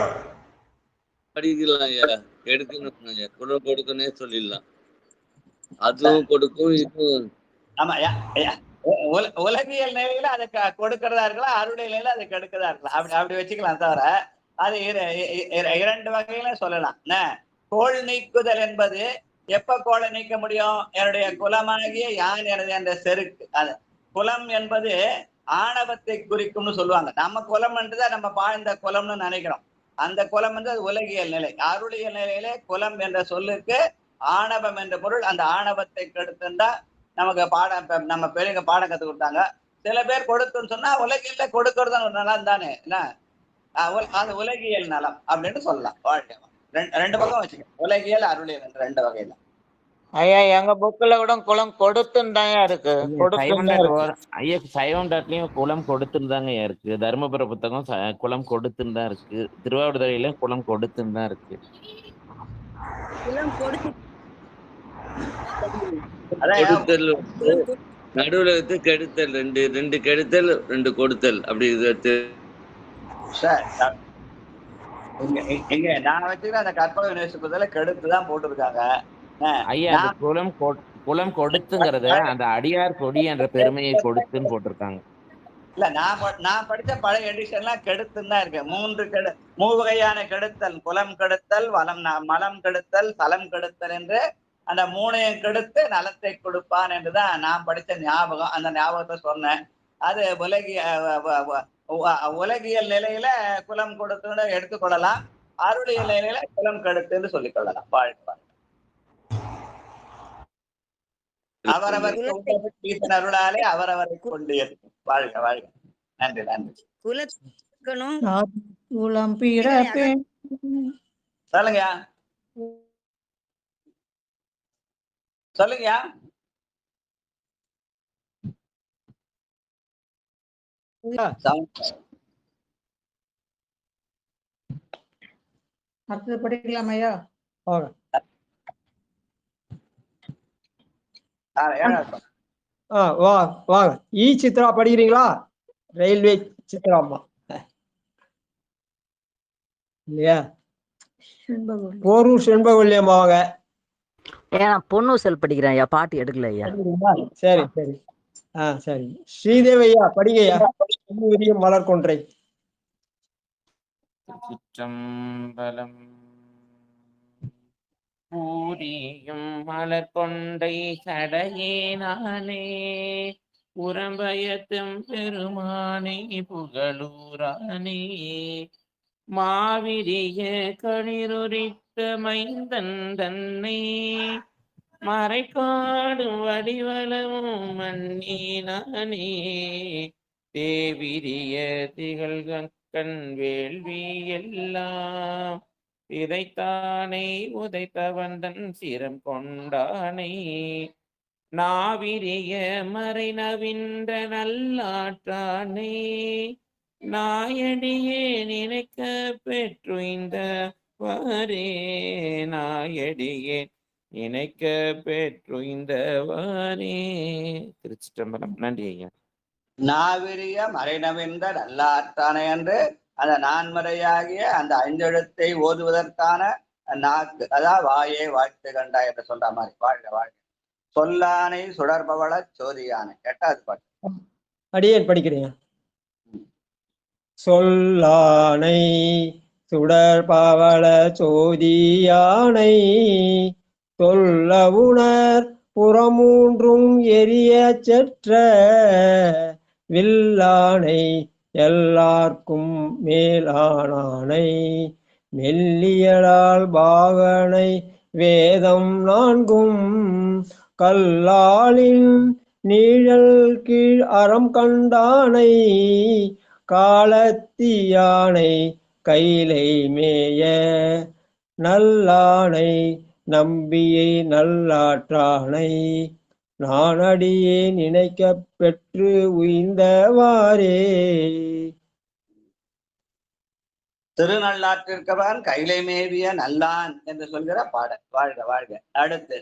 படிக்கலாம் ஐயா. எடுக்கணும் ஐயா. குலம் கொடுக்கனே சொல்லிடலாம். அதுவும் கொடுக்கும் இதுவும். ஆமா, உலகியல் நிலையில அதை கொடுக்கறதா இருக்கலாம், அருளியல் நிலையில அதை கெடுக்கிறதா இருக்கலாம். அப்படி வச்சுக்கலாம். தவிர அது இரண்டு வகையில சொல்லலாம். கோள் நீக்குதல் என்பது எப்ப கோளை நீக்க முடியும்? என்னுடைய குலமாகிய யான் எனது என்ற செருக்கு. அது குலம் என்பது ஆணவத்தை குறிக்கும்னு சொல்லுவாங்க. நம்ம குலம் என்றுதான் நம்ம வாழ்ந்த குலம்னு நினைக்கிறோம். அந்த குலம் வந்து அது உலகியல் நிலை. அருளியல் நிலையிலே குலம் என்ற சொல்லுக்கு ஆணவம் என்ற பொருள். அந்த ஆணவத்தை கெடுத்துண்டா நமக்கு நம்ம பெரியவங்க பாடம் கத்து கொடுத்தாங்க. சில பேர் கொடுத்துன்னு சொன்னா உலகியல்ல கொடுக்கறது ஒரு நலம் தானே, என்ன அது உலகியல் நலம் அப்படின்னு சொல்லலாம். வாழ்க்கை ரெண்டு பக்கம் வச்சுக்க, உலகியல் அருளியல் ரெண்டு வகையில. ஐயா எங்க புக்ல கூட குலம் கொடுத்துன்னு தான் இருக்கு. ஐயா சைவம்டாட்லயும் குலம் கொடுத்துன்னு தாங்க இருக்கு. தர்மபுர புத்தகம் குலம் கொடுத்துன்னு தான் இருக்கு. திருவாவடுதுறையிலும் குலம் கொடுத்துன்னு தான் இருக்கு. நடுவுல கெடுத்தல் ரெண்டு கெடுத்தல் ரெண்டு கொடுத்தல் அப்படி இங்க நான் வச்சுக்கிற அந்த கற்பக யுனிவர்சிட்டி கெடுத்துதான் போட்டிருக்காங்க. ஐயா குலம் கொடுத்துங்கிறத அந்த அடியார் கொடி என்ற பெருமையை கொடுத்துன்னு போட்டிருக்காங்க. இல்ல நான் படிச்ச பழைய எடிஷன்லாம் கெடுத்துன்னு தான் இருக்கு. மூவகையான கெடுத்தல், குலம் கெடுத்தல், மலம் கெடுத்தல், சலம் கெடுத்தல் என்று அந்த மூணையும் கெடுத்து நலத்தை கொடுப்பான் என்றுதான் நான் படிச்ச ஞாபகம். அந்த ஞாபகத்தை சொன்னேன். அது உலகியல் நிலையில குலம் கொடுத்துன்னு எடுத்துக்கொள்ளலாம். அருளியல் நிலையில குலம் கெடுத்துன்னு சொல்லிக் கொள்ளலாம். வாழ்க்கை அவரவர் அருளாலே அவரவரை கொண்டு வாழ்க வாழ்க. நன்றி நன்றி. சொல்லுங்க. சொல்லுங்கயா. அடுத்தது படிக்கலாம் ஐயா. வாங்க. வாங்க. சித்ரா படிக்கிறீங்களா? ரயில்வே சித்ரா அம்மா இல்லையா? போரூர் செண்பகவல்லி அம்மா வாங்க. நான் பொன்னூசல் படிக்கிறேன் ஐயா, பாட்டு எடுக்கல ஐயா. சரி சரி. சரி. ஸ்ரீதேவி ஐயா படிங்கய்யா. விரியும் மலர் கொன்றை. சிற்றம்பலம். பூரியும் மலர் கொண்டை சடையே நானே உரம்பயத்தும் பெருமானே புகழூரானே மாவிரிய களிருரித்த மைந்தன் தன்னை மறைக்காடும் வடிவளவும் மன்னினானே தேவிரிய திகழ்கண் வேள்வி எல்லாம் இதைத்தானே உதைத்தவந்தன் சிரம் கொண்டானே நாவிரிய மறை நவின்ற நல்லாற்றானே நாயடியே நினைக்க பெற்றுய்ந்த வாரே நாயடியே நினைக்க பெற்றுய்ந்தவாரே. திருச்சிற்றம்பலம். நன்றி ஐயா. நாவிரிய மறைநவின்ற நல்லாற்றானே என்று அந்த நான்மறையாகிய அந்த ஐந்தெழுத்தை ஓதுவதற்கான நாக்கு, அதாவது வாயே வாழ்த்து கண்டா என்று சொல்ற மாதிரி வாழ்க வாழ்க. சொல்லானை சுடர்பவள சோதியானை. 8வது பாட்டு. அடியேன் படிக்கிறீங்க. சொல்லானை சுடர்பவள சோதியானை சொல்ல உணர் புறமூன்றும் எரிய செற்ற வில்லானை எல்லார்க்கும் மேலானானை மெல்லியலால் பாகனை வேதம் 4ம் கல்லாலின் நீழல் கீழ் அறம் கண்டானை காலத்தியானை கைலை மேய நல்லானை நம்பியை நல்லாற்றானை நானடியே நினைக்க பெற்று உய்ந்தவாரே. திருநள்ளாற்றிற்கவன் கைலை மேவிய நல்லான் என்று சொல்கிற பாடல். வாழ்க வாழ்க. அடுத்து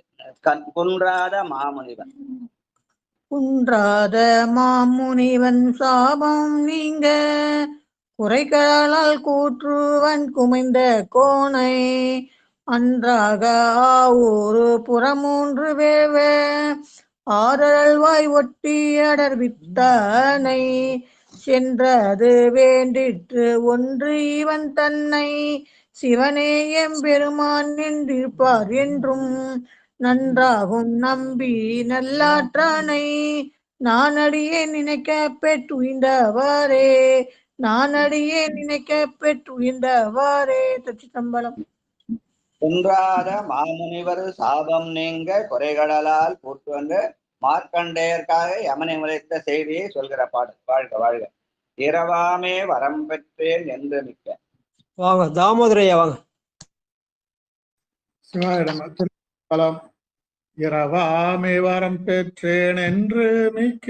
குன்றாத மாமுனிவன். குன்றாத மாமுனிவன் சாபம் நீங்க குறைகளால் கூற்றுவன் குமைந்த கோணை அன்றாக ஒரு புறமூன்று வேவ ஆரல்வாய் ஒட்டி அடர்வித்தானை சென்றது வேண்டிற்று ஒன்று இவன் தன்னை சிவனே எம்பெருமான் என்றிருப்பார் என்றும் நன்றாகும் நம்பி நல்லாற்றானை நானடியே நினைக்க பெற்றுய்ந்தவாறே நானடியே நினைக்க பெற்றுய்ந்தவாறே. திருச்சிற்றம்பலம். குன்றாத மாமுனிவர் சாபம் நீங்க குறைகடலால் கூட்டு வந்து மார்க்கண்டேயர்க்காக யமனை முறைத்த செய்தியை சொல்கிற பாடல். வாழ்க வாழ்க. இரவாமே வரம் பெற்றேன் என்று மிக்க. வாங்க தாமோதரையா வாங்க. சிவாயிடம் இரவாமே வரம் பெற்றேன் என்று மிக்க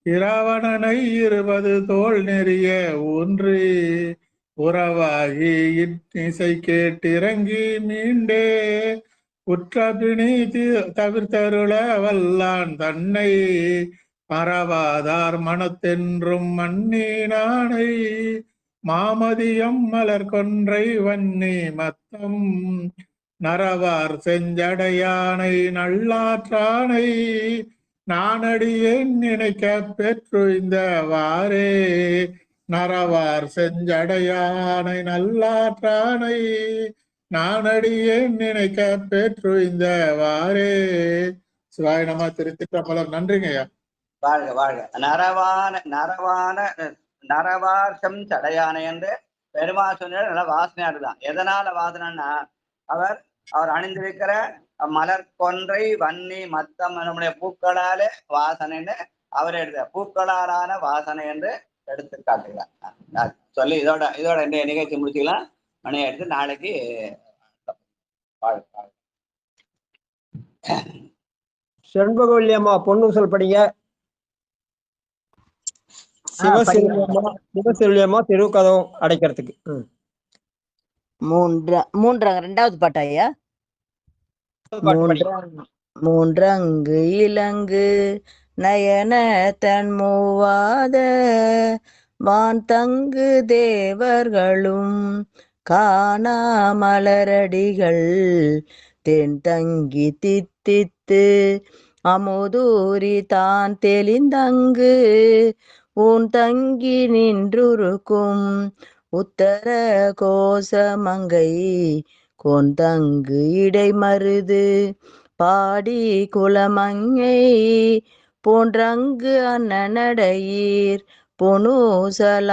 இரவணனை 20 தோல் நெறிய ஊன்றி உறவாகி இசை கேட்டிறங்கி மீண்டே உற்றபிணி தவிர்த்தருள வல்லான் தன்னை மறவாதார் மனத்தென்றும் மன்னினானை மாமதியம் மலர் கொன்றை வன்னி மத்தம் நரவார் செஞ்சடையானை நல்லாற்றானை நானடியேன் நினைக்க பெற்றுய்ந்தவாறே நரவார் செஞ்சடையானை நல்லாற்றானை நானடியேன் நினைக்க பெற்றுய்ந்தவாறே. சிவாய நம. திருச்சிற்றம்பலம். நன்றிங்கய்யா. வாழ்க வாழ்க. நரவார்சம் சடையானை என்று பெருமாள் சொன்ன நல்ல வாசனையா இருக்குதான். எதனால வாசனைன்னா அவர் அணிந்திருக்கிற மலர் கொன்றை வன்னி மத்தம் நம்முடைய பூக்களாலே வாசனைன்னு அவர் எடுத்த பூக்களாலான வாசனை என்று எடுத்து காட்டுகிறார். சொல்லி இதோட இந்த நிகழ்ச்சி முடிச்சுக்கலாம். மணியை எடுத்து நாளைக்கு செண்பகவல்லி அம்மா பொன்னூசல் படிங்க. சிவசெல்வி அம்மா திருக்கதம் அடைக்கிறதுக்கு. ரெண்டாவது பாட்டா ஐயா? மூன்றங்கு இலங்கு நயன தன்மூவாத வான் தங்கு தேவர்களும் காணா மலரடிகள் தென் தங்கி தித்தித்து அமுதூரி தான் தெளிந்தங்கு ஊன் தங்கி நின்றுருக்கும் உத்தர கோசமங்கை கொந்தங்கு இடைமருது பாடி குலமங்கை போன்றங்கு அன்னநடையீர் பொன்னூசலாடாமோ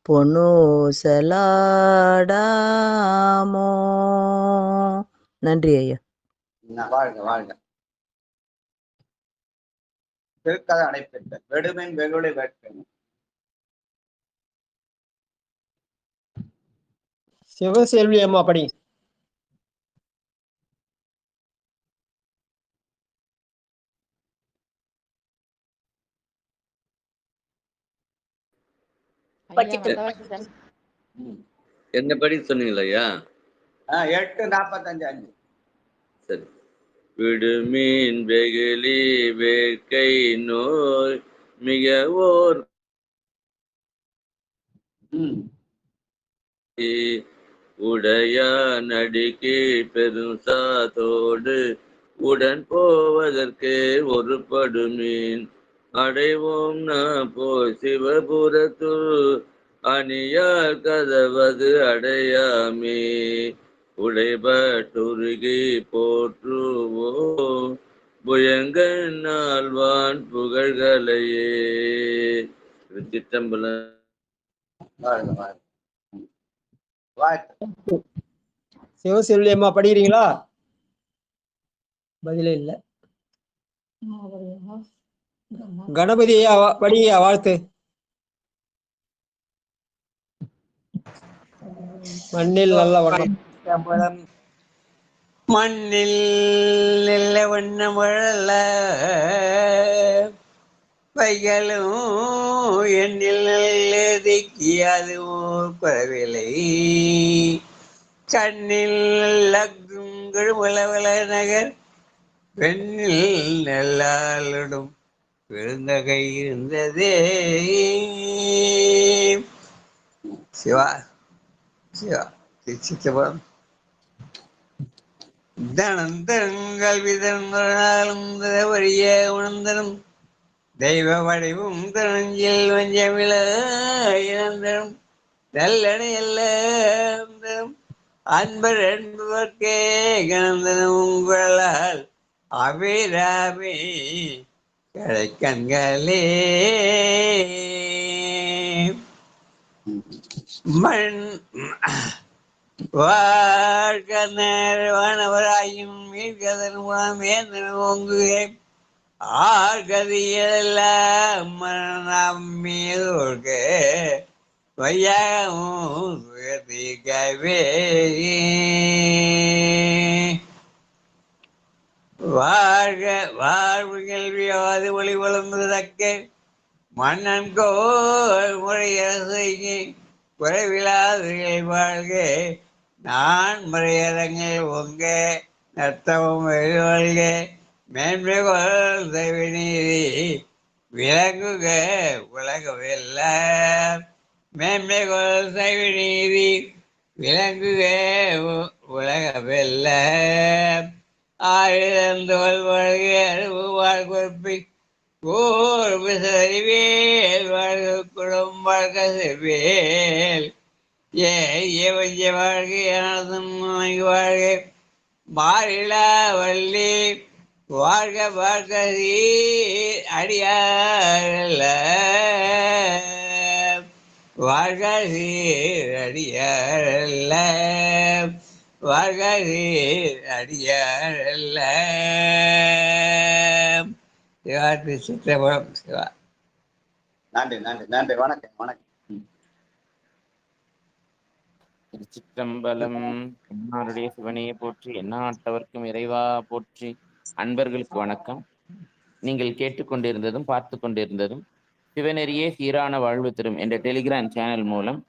பொன்னூசலாடாமோ. நன்றி ஐயா. வாழ்க வாழ்க. திருக்கதை அடைப்பெற்ற வெடுமின் வெகுளி வேட்பேன். சிவசெல்வி அம்மா படி. என்ன படி சொன்னீங்களா ஐயா? 8:45. சரி. விடுமீன் வெகுளி வேட்கை நோய் மிக ஓர் உடையா நடிக்கு பெரும் சாத்தோடு உடன் போவதற்கு ஒரு படுமீன் அடைவோம் நான் போய் சிவபுரத்துள் அணியார் கதவது அடையாமே உடைபட்டுருகி போற்றுவோம் புயங்கன் நாள்வான் புகழ்களையே. திருச்சிற்றம்பலம். சிவசெல்வி அம்மா படிக்கிறீங்களா? பதிலே இல்ல. கணபதி படிங்க வாழ்த்து. மண்ணில் நல்ல வண்ணம் மண்ணில் நல்ல வண்ணம் வழல வைகளும் எண்ணில் நல்லதுக்கு அது குறவில்லை கண்ணில் லகுங்கள நகர் பெண்ணில் நல்லாளிடும் பெருந்தகை இருந்ததே. சிவா சிவா சித்தபுரம். தனந்தரங்கள் விதனாலும் வரிய உணர்ந்தனும் தெய்வ வடிவும் தனஞ்சில் வஞ்சமிழ இழந்தனும் நல்லனை எல்லாம் அன்பர் என்பவர்க்கே கணந்தனும் உங்களால் அபிராமி கடைக்கண்களே. மண் வாழ்கனவராயும் மீட்கதன் மூலம் வேந்தன் ஓங்குகே ஆர்கதியெல்லாம் மரணம் மீதோர்க்கு வையாகவும் சுயத்திகவே. வாழ்க வாழ்வு கேள்வியாவது ஒளி வளர்ந்ததக்க மன்னன் கோல் முறையரசை குறைவிலாதுகள் வாழ்க நான் மறையரங்கள் உங்க நத்தமும் வாழ்க மேன்மை கொள் தெய்வ நீதி விளங்குக உலகமெல்லாம் மேன்மை கொள் தெய்வ நீதி விளங்குக உலகமெல்லாம் ஆயுதந்தோல் வாழ்க அறிவு வாழ்கொப்பி ஓர் விசறிவேல் வாழ்க குடம் வாழ்க செவ்வேல் ஏவஞ்ச வாழ்க ஆனந்தம் வாழ்க மாறிலா வள்ளி வாழ்க வாழ்க அடியாரல்ல வாழ்க அடியாரல்ல வாழ்க அடியாரல்ல. சிவா சித்திரபுரம். சிவா நன்றி நன்றி நன்றி. வணக்கம் வணக்கம். திருச்சிற்றம்பலம். என்னாருடைய சிவனையை போற்றி எந்நாட்டவர்க்கும் இறைவா போற்றி. அன்பர்களுக்கு வணக்கம். நீங்கள் கேட்டுக்கொண்டிருந்ததும் பார்த்து கொண்டிருந்ததும் சிவநெறியே சீரான வாழ்வு தரும் என்ற டெலிகிராம் சேனல் மூலம்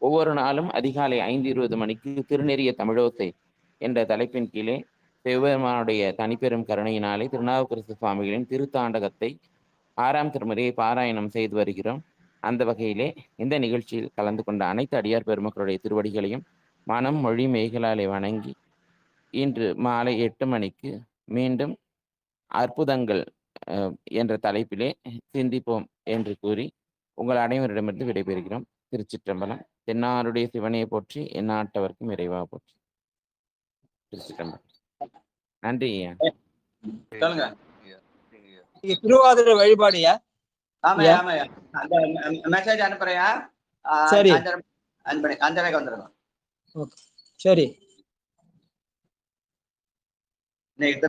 ஒவ்வொரு நாளும் அதிகாலை 5:20 மணிக்கு திருநெறிய தமிழோசை என்ற தலைப்பின் கீழே சிவபெருமானுடைய தனிப்பெரும் கருணையினாலே திருநாவுக்கரசு சுவாமிகளின் திருத்தாண்டகத்தை 6ஆம் திருமுறையை பாராயணம் செய்து வருகிறோம். அந்த வகையிலே இந்த நிகழ்ச்சியில் கலந்து கொண்ட அனைத்து அடியார் பெருமக்களுடைய திருவடிகளையும் மனம் மொழி மெய்களாலே வணங்கி இன்று மாலை 8 மணிக்கு மீண்டும் அற்புதங்கள் என்ற தலைப்பிலே சிந்திப்போம் என்று கூறி உங்கள் அனைவரிடமிருந்து விடைபெறுகிறோம். திருச்சிற்றம்பலம். தென்னாருடைய சிவனையை போற்றி எந்நாட்டவர்க்கும் இறைவா போற்றி. திருச்சிற்றம்பலம். நன்றி ஐயா. சொல்லுங்க. திருவாதிரை வழிபாடுயா? ஆமாயா ஆமாயா, அந்த மெசேஜ் அனுப்புறையா? சரி, 5:30 வந்துருங்க. சரி. இன்னைக்கு